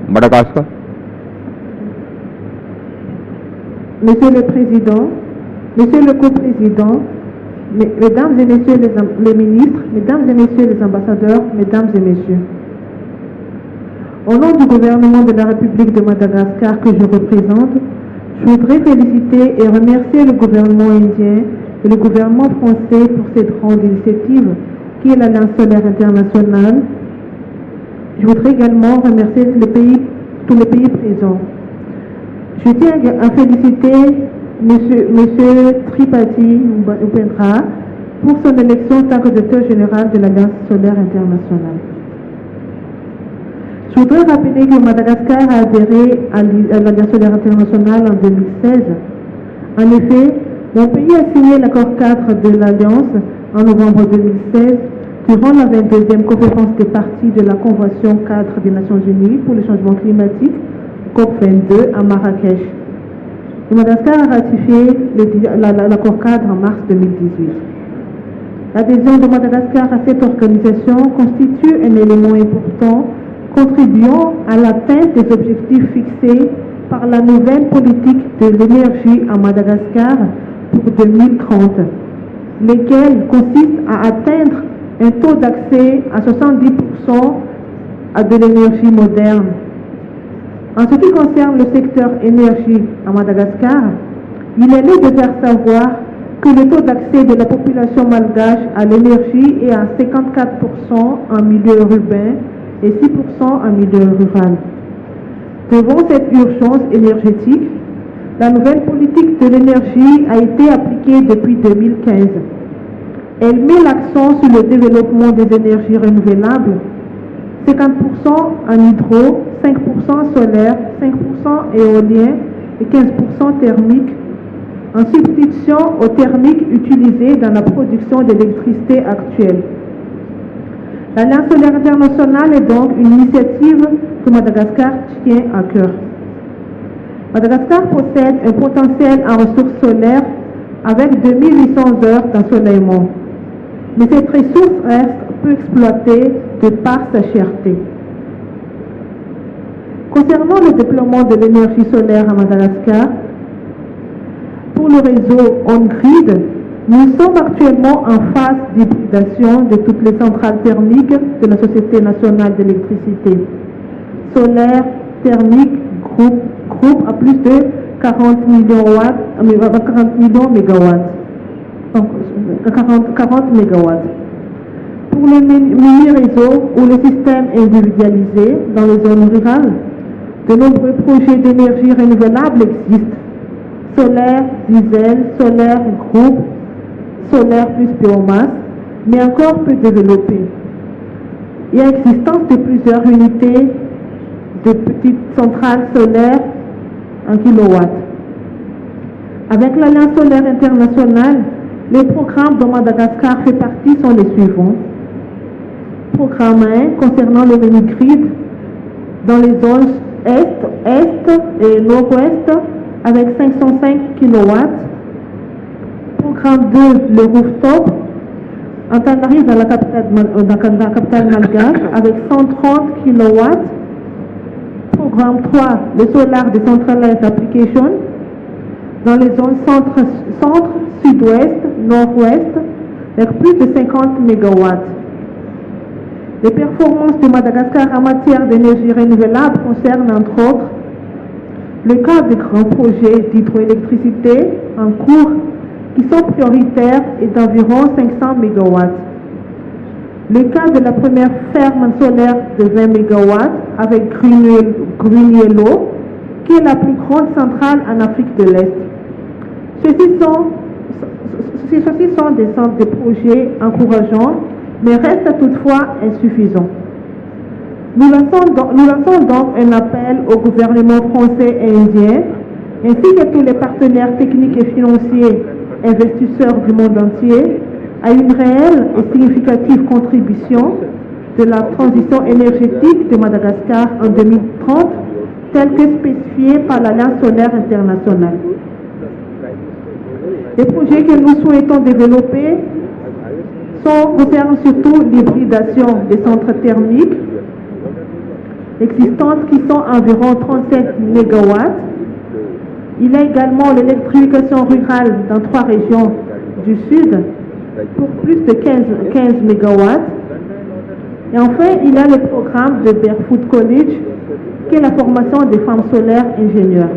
Madagascar. Monsieur le Président, Monsieur le Co-président, Mesdames et Messieurs les ministres, Mesdames et Messieurs les ambassadeurs, Mesdames et Messieurs. Au nom du gouvernement de la République de Madagascar que je représente, je voudrais féliciter et remercier le gouvernement indien et le gouvernement français pour cette grande initiative qui est l'Alliance solaire internationale. Je voudrais également remercier tous les pays présents. Je tiens à féliciter Monsieur Tripathi Upendra pour son élection en tant que directeur général de l'Alliance solaire internationale. Je voudrais rappeler que Madagascar a adhéré à l'Alliance solaire internationale en 2016. En effet, mon pays a signé l'accord cadre de l'Alliance en novembre 2016 durant la 22e conférence des parties de la Convention cadre des Nations Unies pour le changement climatique, COP22, à Marrakech. Et Madagascar a ratifié l'accord cadre en mars 2018. L'adhésion de Madagascar à cette organisation constitue un élément important contribuant à l'atteinte des objectifs fixés par la nouvelle politique de l'énergie à Madagascar pour 2030, lesquels consistent à atteindre un taux d'accès à 70% à de l'énergie moderne. En ce qui concerne le secteur énergie à Madagascar, il est lieu de faire savoir que le taux d'accès de la population malgache à l'énergie est à 54% en milieu urbain et 6% en milieu rural. Devant cette urgence énergétique, la nouvelle politique de l'énergie a été appliquée depuis 2015. Elle met l'accent sur le développement des énergies renouvelables, 50% en hydro, 5% solaire, 5% éolien et 15% thermique, en substitution au thermique utilisé dans la production d'électricité actuelle. L'Alliance solaire internationale est donc une initiative que Madagascar tient à cœur. Madagascar possède un potentiel en ressources solaires avec 2800 heures d'ensoleillement. Mais cette ressource reste peu exploitée de par sa cherté. Concernant le déploiement de l'énergie solaire à Madagascar, pour le réseau on-grid, nous sommes actuellement en phase d'hybridation de toutes les centrales thermiques de la Société nationale d'électricité. Solaire, thermique, groupe à plus de 40 millions mégawatts. Donc, 40 mégawatts. Pour les mini-réseaux ou le système individualisé dans les zones rurales, de nombreux projets d'énergie renouvelable existent. Solaire, diesel, solaire, groupe, solaire plus biomasse, mais encore peu développés. Il y a existence de plusieurs unités de petites centrales solaires en kilowatts. Avec l'Alliance solaire internationale, les programmes dont Madagascar fait partie sont les suivants. Programme 1 concernant le mini-grid dans les zones est et nord-ouest avec 505 kW. Programme 2, le rooftop, en Tanarive dans la capitale malgache avec 130 kW. Programme 3, le solar decentralized application dans les zones centre, sud-ouest, nord-ouest avec plus de 50 MW. Les performances de Madagascar en matière d'énergie renouvelable concernent entre autres le cas de grands projets d'hydroélectricité en cours qui sont prioritaires et d'environ 500 MW. Le cas de la première ferme solaire de 20 MW avec Gruniello, qui est la plus grande centrale en Afrique de l'Est. Ceux-ci sont des centres de projets encourageants, mais restent toutefois insuffisants. Nous lançons donc un appel au gouvernement français et indien, ainsi que tous les partenaires techniques et financiers investisseurs du monde entier, à une réelle et significative contribution de la transition énergétique de Madagascar en 2030, telle que spécifiée par l'Alliance solaire internationale. Les projets que nous souhaitons développer concernent surtout l'hybridation des centres thermiques existantes qui sont environ 35 MW. Il y a également l'électrification rurale dans 3 régions du sud pour plus de 15 MW. Et enfin, il y a le programme de Barefoot College, qui est la formation des femmes solaires ingénieurs.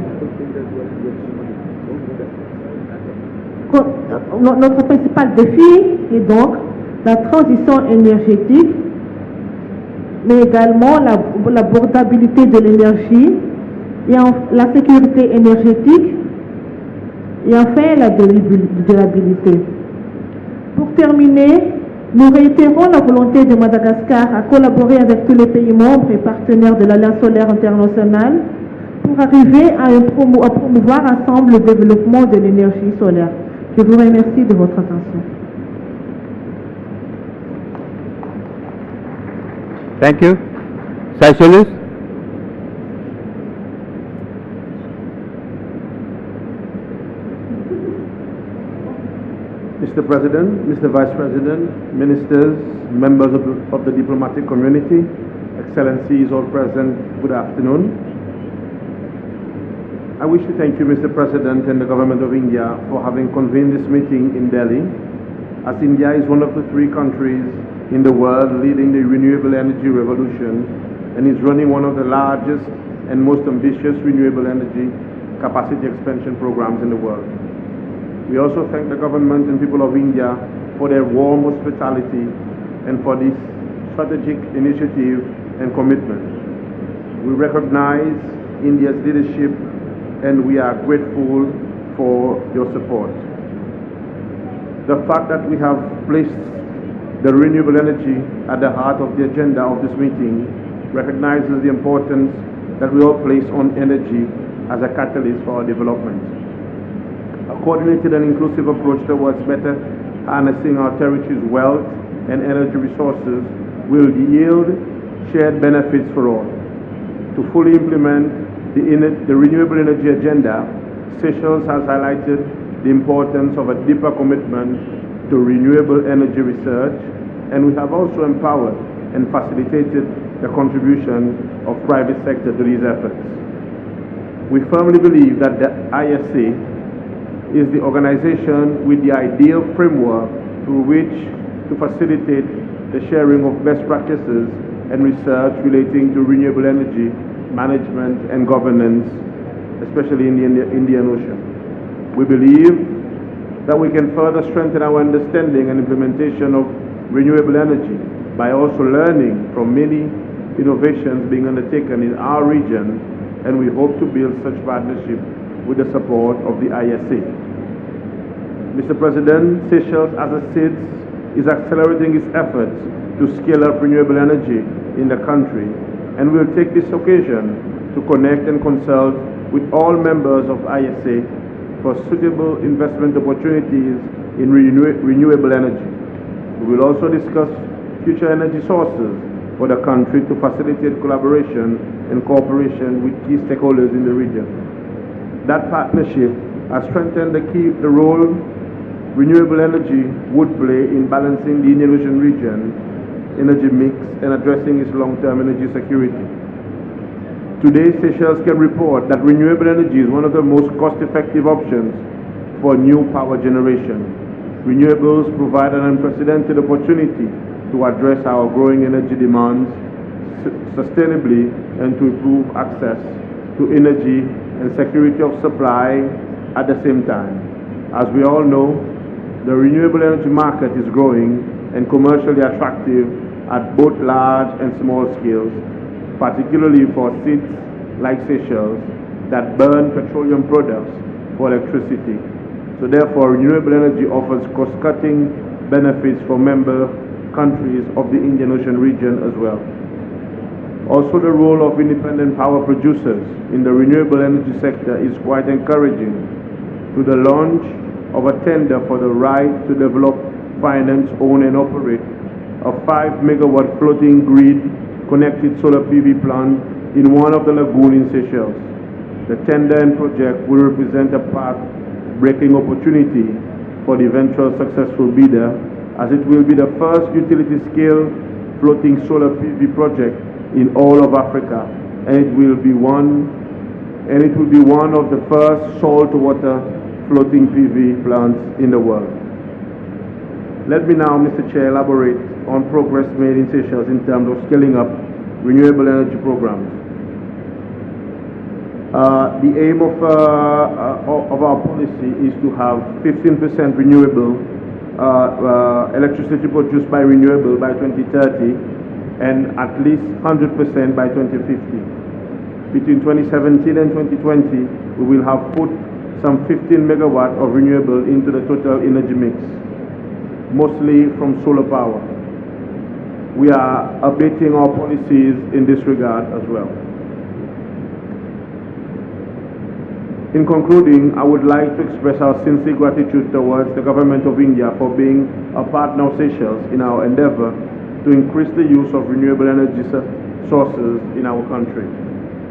Notre principal défi est donc la transition énergétique, mais également l'abordabilité de l'énergie, et la sécurité énergétique, et enfin la durabilité. Pour terminer, nous réitérons la volonté de Madagascar à collaborer avec tous les pays membres et partenaires de l'Alliance solaire internationale pour arriver à promouvoir ensemble le développement de l'énergie solaire. Je vous remercie de votre attention. Thank you. Seychelles. Mr. President, Mr. Vice President, Ministers, members of the diplomatic community, Excellencies all present, good afternoon. I wish to thank you, Mr. President, and the Government of India for having convened this meeting in Delhi, as India is one of the 3 countries in the world leading the renewable energy revolution and is running one of the largest and most ambitious renewable energy capacity expansion programs in the world. We also thank the government and people of India for their warm hospitality and for this strategic initiative and commitment. We recognize India's leadership and we are grateful for your support. The fact that we have placed the renewable energy at the heart of the agenda of this meeting recognizes the importance that we all place on energy as a catalyst for our development. A coordinated and inclusive approach towards better harnessing our territory's wealth and energy resources will yield shared benefits for all. To fully implement the renewable energy agenda, Seychelles has highlighted the importance of a deeper commitment to renewable energy research, and we have also empowered and facilitated the contribution of private sector to these efforts. We firmly believe that the ISA is the organization with the ideal framework through which to facilitate the sharing of best practices and research relating to renewable energy management and governance, especially in the Indian Ocean. We believe that we can further strengthen our understanding and implementation of renewable energy by also learning from many innovations being undertaken in our region, and we hope to build such partnership with the support of the ISA. Mr. President, Seychelles as a state is accelerating its efforts to scale up renewable energy in the country, and will take this occasion to connect and consult with all members of ISA for suitable investment opportunities in renewable energy. We will also discuss future energy sources for the country to facilitate collaboration and cooperation with key stakeholders in the region. That partnership has strengthened the role renewable energy would play in balancing the Indian Ocean region energy mix and addressing its long-term energy security. Today, Seychelles can report that renewable energy is one of the most cost-effective options for new power generation. Renewables provide an unprecedented opportunity to address our growing energy demands sustainably and to improve access to energy and security of supply at the same time. As we all know, the renewable energy market is growing and commercially attractive at both large and small scales, particularly for states like Seychelles that burn petroleum products for electricity. So therefore, renewable energy offers cost-cutting benefits for member countries of the Indian Ocean region as well. Also, the role of independent power producers in the renewable energy sector is quite encouraging. Through the launch of a tender for the right to develop, finance, own and operate a 5 megawatt floating grid connected solar PV plant in one of the lagoons in Seychelles. The tender and project will represent a path-breaking opportunity for the eventual successful bidder, as it will be the first utility-scale floating solar PV project in all of Africa, and it will be one of the first saltwater floating PV plants in the world. Let me now, Mr. Chair, elaborate on progress made in Seychelles in terms of scaling up renewable energy programs. The aim of our policy is to have 15% renewable electricity produced by renewable by 2030 and at least 100% by 2050. Between 2017 and 2020, we will have put some 15 megawatts of renewable into the total energy mix, mostly from solar power. We are updating our policies in this regard as well. In concluding, I would like to express our sincere gratitude towards the government of India for being a partner of Seychelles in our endeavor to increase the use of renewable energy sources in our country.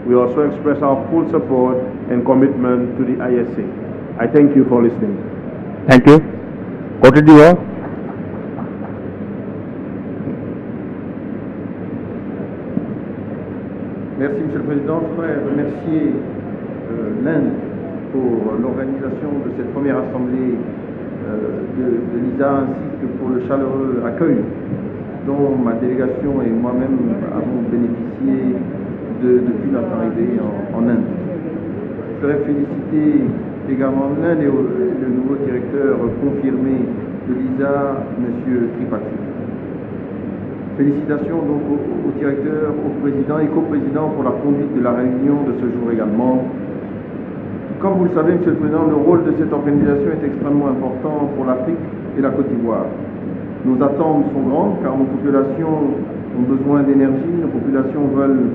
We also express our full support and commitment to the ISA. I thank you for listening. Thank you. Côte d'Ivoire. Merci, Monsieur le Président. Je voudrais remercier l'Inde pour l'organisation de cette première assemblée de l'ISA ainsi que pour le chaleureux accueil dont ma délégation et moi-même avons bénéficié depuis notre arrivée en Inde. Je voudrais féliciter également l'Inde et le nouveau directeur confirmé de l'ISA, M. Tripathi. Félicitations donc au directeur, au président et co-président pour la conduite de la réunion de ce jour également. Comme vous le savez, Monsieur le Président, le rôle de cette organisation est extrêmement important pour l'Afrique et la Côte d'Ivoire. Nos attentes sont grandes car nos populations ont besoin d'énergie, nos populations veulent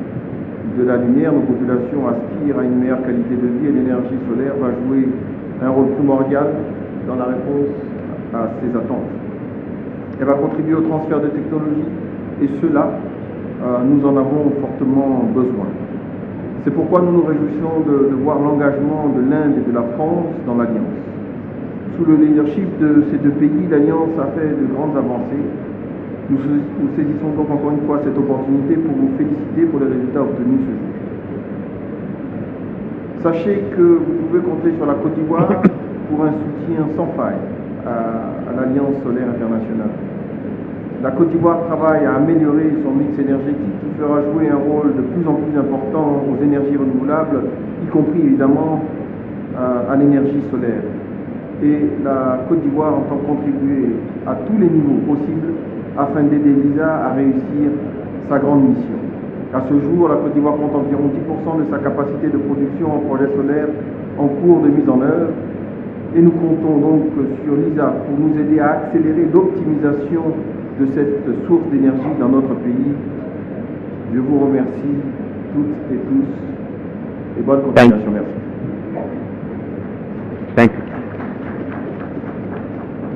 de la lumière, nos populations aspirent à une meilleure qualité de vie et l'énergie solaire va jouer un rôle primordial dans la réponse à ces attentes. Elle va contribuer au transfert de technologies et cela, nous en avons fortement besoin. C'est pourquoi nous nous réjouissons de voir l'engagement de l'Inde et de la France dans l'Alliance. Sous le leadership de ces deux pays, l'Alliance a fait de grandes avancées. Nous saisissons donc encore une fois cette opportunité pour vous féliciter pour les résultats obtenus ce jour. Sachez que vous pouvez compter sur la Côte d'Ivoire pour un soutien sans faille à l'Alliance solaire internationale. La Côte d'Ivoire travaille à améliorer son mix énergétique qui fera jouer un rôle de plus en plus important aux énergies renouvelables, y compris évidemment à l'énergie solaire. Et la Côte d'Ivoire entend contribuer à tous les niveaux possibles afin d'aider l'ISA à réussir sa grande mission. À ce jour, la Côte d'Ivoire compte environ 10% de sa capacité de production en projets solaires en cours de mise en œuvre. Et nous comptons donc sur l'ISA pour nous aider à accélérer l'optimisation de cette source d'énergie dans notre pays. Je vous remercie toutes et tous et bonne continuation. Merci. Thank you.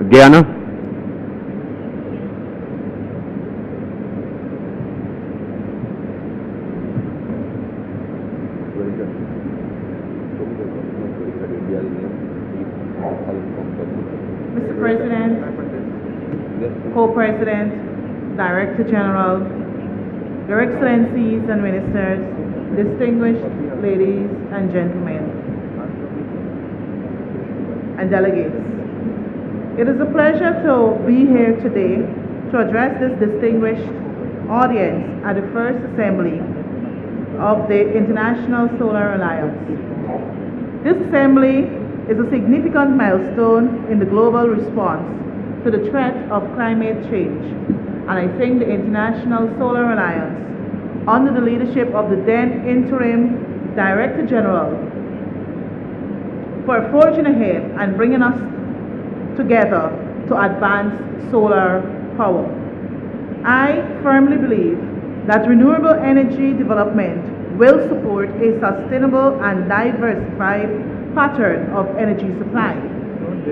Guyana. Mr. President, Co-President, Director General, Your Excellencies and Ministers, distinguished ladies and gentlemen, and delegates. It is a pleasure to be here today to address this distinguished audience at the first assembly of the International Solar Alliance. This assembly is a significant milestone in the global response to the threat of climate change, and I thank the International Solar Alliance, under the leadership of the then interim Director General, for forging ahead and bringing us together to advance solar power. I firmly believe that renewable energy development will support a sustainable and diversified pattern of energy supply.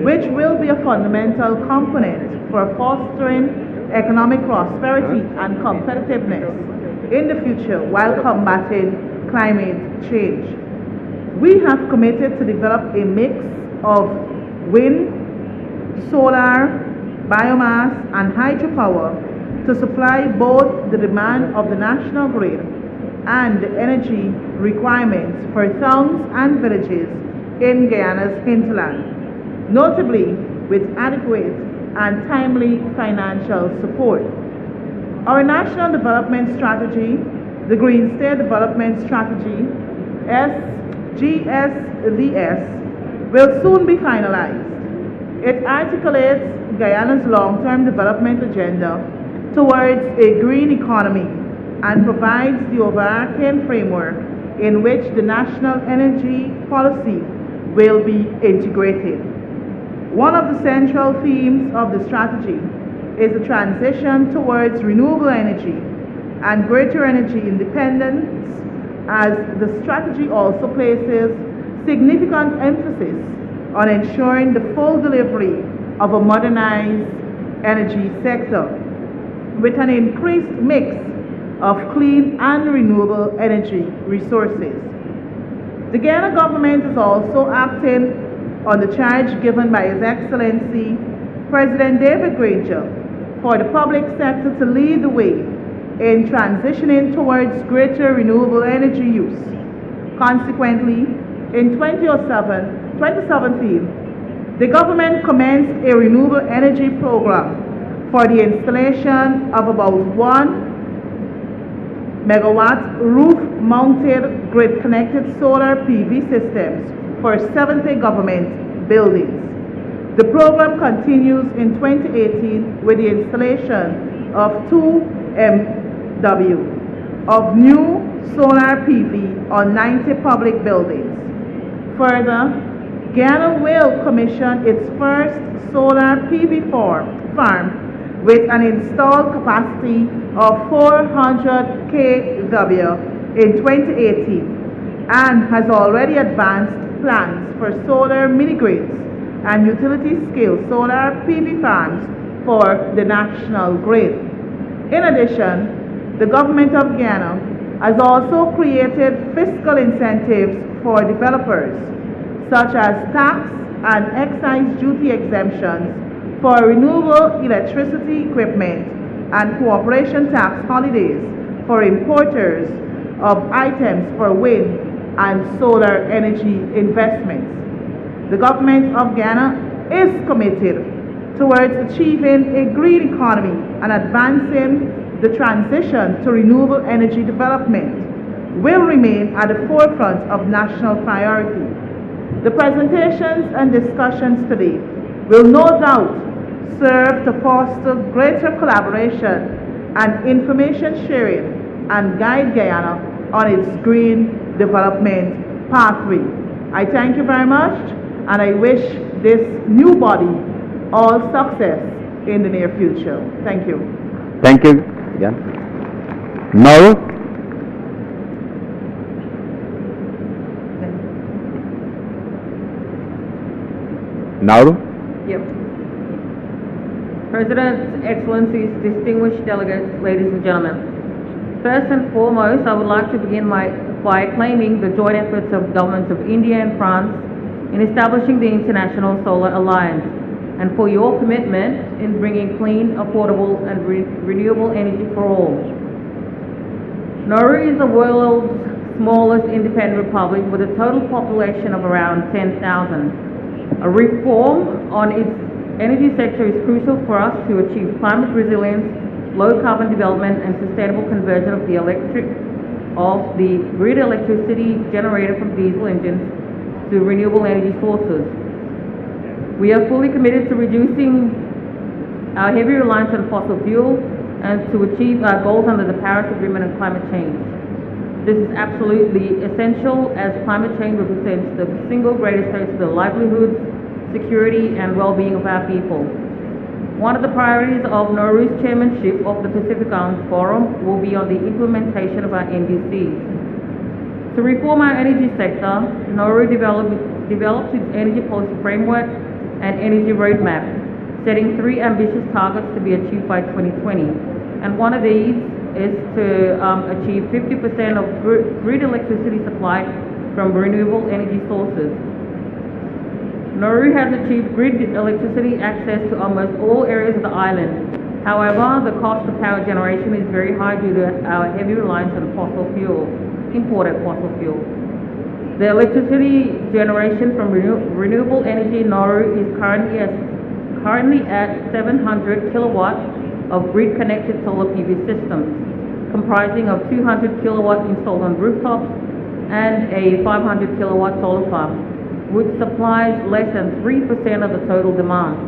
which will be a fundamental component for fostering economic prosperity and competitiveness in the future while combating climate change. We have committed to develop a mix of wind, solar, biomass, and hydropower to supply both the demand of the national grid and the energy requirements for towns and villages in Guyana's hinterland, notably with adequate and timely financial support. Our National Development Strategy, the Green State Development Strategy, GSDS, will soon be finalized. It articulates Guyana's long-term development agenda towards a green economy and provides the overarching framework in which the national energy policy will be integrated. One of the central themes of the strategy is the transition towards renewable energy and greater energy independence, as the strategy also places significant emphasis on ensuring the full delivery of a modernized energy sector with an increased mix of clean and renewable energy resources. The Guyana government is also acting on the charge given by His Excellency President David Granger for the public sector to lead the way in transitioning towards greater renewable energy use. Consequently, in 2017, the government commenced a renewable energy program for the installation of about 1 megawatt roof-mounted grid-connected solar PV systems for 70 government buildings. The program continues in 2018 with the installation of 2 MW of new solar PV on 90 public buildings. Further, Guyana will commission its first solar PV farm with an installed capacity of 400 kW in 2018 and has already advanced plans for solar mini-grids and utility-scale solar PV farms for the national grid. In addition, the government of Guyana has also created fiscal incentives for developers, such as tax and excise duty exemptions for renewable electricity equipment and cooperation tax holidays for importers of items for wind and solar energy investments. The government of Guyana is committed towards achieving a green economy and advancing the transition to renewable energy development will remain at the forefront of national priority. The presentations and discussions today will no doubt serve to foster greater collaboration and information sharing and guide Guyana on its green development pathway. I thank you very much, and I wish this new body all success in the near future. Thank you. Thank you. Yeah. Now, Yep. President, Excellencies, distinguished delegates, ladies and gentlemen. First and foremost, I would like to begin by claiming the joint efforts of governments of India and France in establishing the International Solar Alliance, and for your commitment in bringing clean, affordable, and renewable energy for all. Nauru is the world's smallest independent republic with a total population of around 10,000. A reform on its energy sector is crucial for us to achieve climate resilience, low carbon development, and sustainable conversion of the grid electricity generated from diesel engines to renewable energy sources. We are fully committed to reducing our heavy reliance on fossil fuel and to achieve our goals under the Paris Agreement on climate change. This is absolutely essential as climate change represents the single greatest threat to the livelihoods, security, and well-being of our people. One of the priorities of Nauru's chairmanship of the Pacific Islands Forum will be on the implementation of our NDCs. To reform our energy sector, Nauru developed its energy policy framework and energy roadmap, setting 3 ambitious targets to be achieved by 2020. And one of these is to achieve 50% of grid electricity supply from renewable energy sources. Nauru has achieved grid electricity access to almost all areas of the island. However, the cost of power generation is very high due to our heavy reliance on fossil fuel, imported fossil fuel. The electricity generation from renewable energy in Nauru is currently at 700 kilowatts of grid-connected solar PV systems, comprising of 200 kilowatts installed on rooftops and a 500 kilowatt solar farm, which supplies less than 3% of the total demand.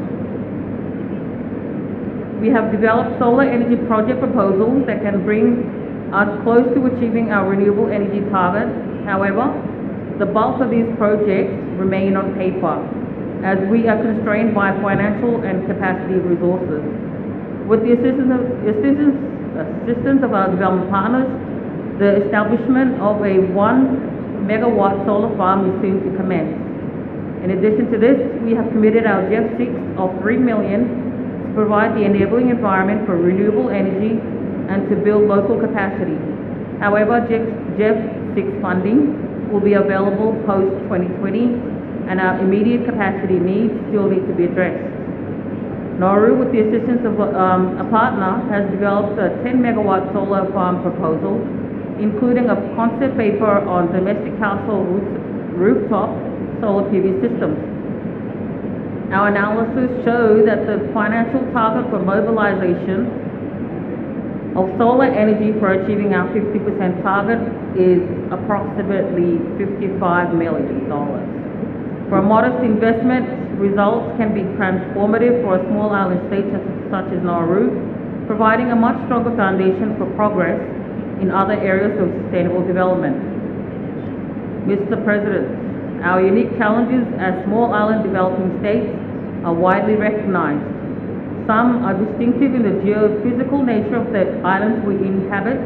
We have developed solar energy project proposals that can bring us close to achieving our renewable energy target. However, the bulk of these projects remain on paper, as we are constrained by financial and capacity resources. With the assistance of our development partners, the establishment of a 1 megawatt solar farm is soon to commence. In addition to this, we have committed our JEF 6 of $3 million to provide the enabling environment for renewable energy and to build local capacity. However, JEF 6 funding will be available post-2020, and our immediate capacity needs still need to be addressed. Nauru, with the assistance of a partner, has developed a 10 megawatt solar farm proposal, including a concept paper on domestic household rooftop solar PV systems. Our analysis shows that the financial target for mobilization of solar energy for achieving our 50% target is approximately $55 million. For a modest investment, results can be transformative for a small island state such as Nauru, providing a much stronger foundation for progress in other areas of sustainable development. Mr. President, our unique challenges as small island developing states are widely recognized. Some are distinctive in the geophysical nature of the islands we inhabit,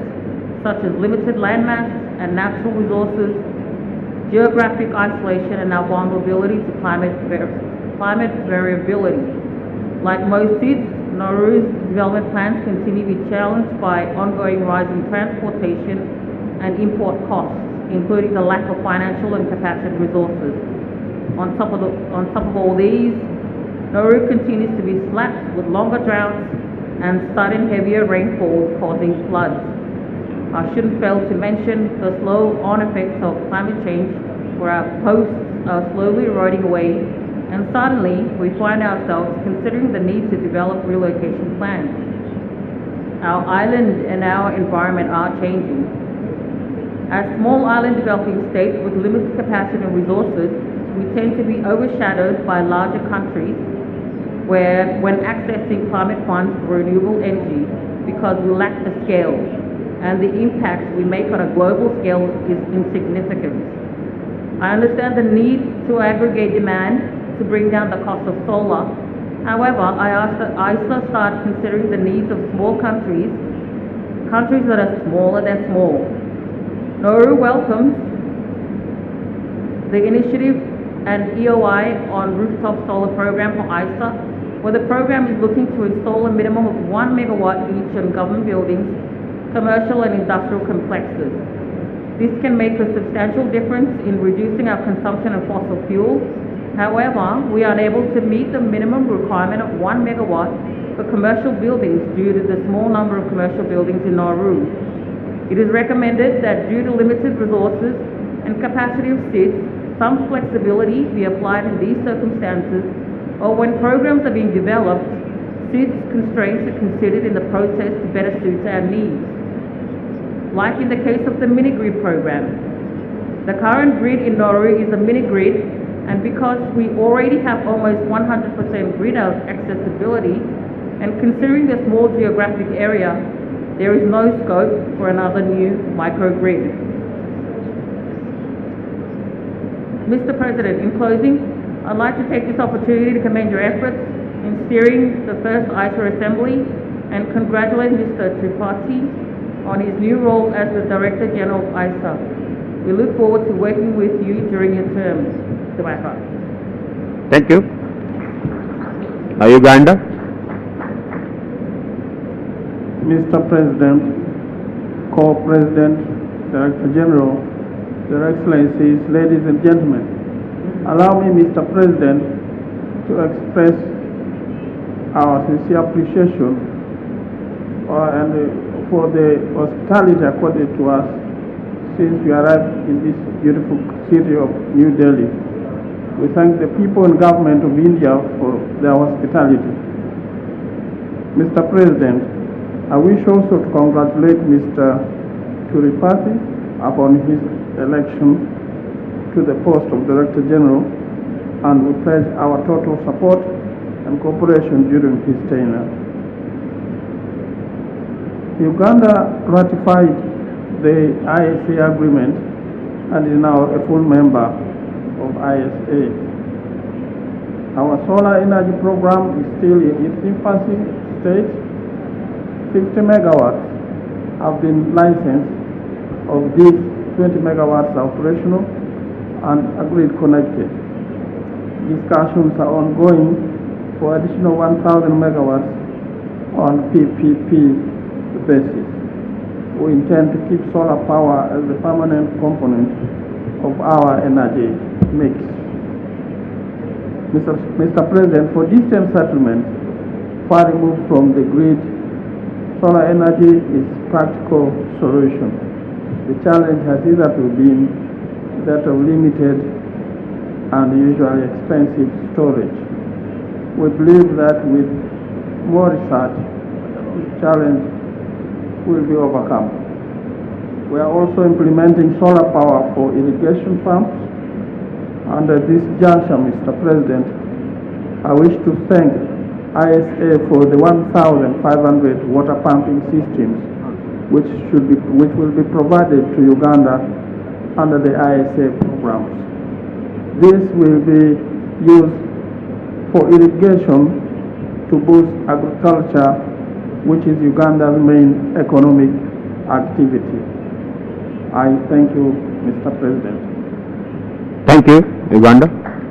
such as limited landmass and natural resources, geographic isolation, and our vulnerability to climate variability. Like most cities, Nauru's development plans continue to be challenged by ongoing rising transportation and import costs, including the lack of financial and capacity resources. On top of all these, Nauru continues to be slapped with longer droughts and sudden heavier rainfalls causing floods. I shouldn't fail to mention the slow-on effects of climate change, where our coasts are slowly eroding away, and suddenly we find ourselves considering the need to develop relocation plans. Our island and our environment are changing. As small island developing states with limited capacity and resources, we tend to be overshadowed by larger countries when accessing climate funds for renewable energy, because we lack the scale, and the impact we make on a global scale is insignificant. I understand the need to aggregate demand to bring down the cost of solar. However, I also start considering the needs of small countries that are smaller than small. Nauru welcomes the initiative and EOI on rooftop solar program for ISA, where the program is looking to install a minimum of 1 megawatt each on government buildings, commercial and industrial complexes. This can make a substantial difference in reducing our consumption of fossil fuel. However, we are unable to meet the minimum requirement of 1 megawatt for commercial buildings due to the small number of commercial buildings in Nauru. It is recommended that due to limited resources and capacity of SIDS, some flexibility be applied in these circumstances, or when programs are being developed, SIDS constraints are considered in the process to better suit our needs. Like in the case of the mini-grid program. The current grid in Nauru is a mini-grid, and because we already have almost 100% grid accessibility, and considering the small geographic area, there is no scope for another new microgrid. Mr. President, in closing, I'd like to take this opportunity to commend your efforts in steering the first ISA assembly and congratulate Mr. Tripathi on his new role as the Director General of ISA. We look forward to working with you during your term, Mr. Baha. Thank you. Uganda. Mr. President, Co-President, Director General, Your Excellencies, ladies and gentlemen, allow me, Mr. President, to express our sincere appreciation for the hospitality accorded to us since we arrived in this beautiful city of New Delhi. We thank the people and government of India for their hospitality. Mr. President, I wish also to congratulate Mr. Turipati upon his election to the post of Director General, and we pledge our total support and cooperation during his tenure. Uganda ratified the ISA agreement and is now a full member of ISA. Our solar energy program is still in its infancy stage. 50 megawatts have been licensed. Of these, 20 megawatts are operational and agreed connected. Discussions are ongoing for additional 1,000 megawatts on PPP basis. We intend to keep solar power as a permanent component of our energy mix. Mr. President, for distant settlements far removed from the grid, solar energy is a practical solution. The challenge has hitherto been that of limited and usually expensive storage. We believe that with more research, this challenge will be overcome. We are also implementing solar power for irrigation pumps. Under this juncture, Mr. President, I wish to thank ISA for the 1,500 water pumping systems which will be provided to Uganda under the ISA programs. This will be used for irrigation to boost agriculture, which is Uganda's main economic activity. I thank you, Mr. President. Thank you, Uganda.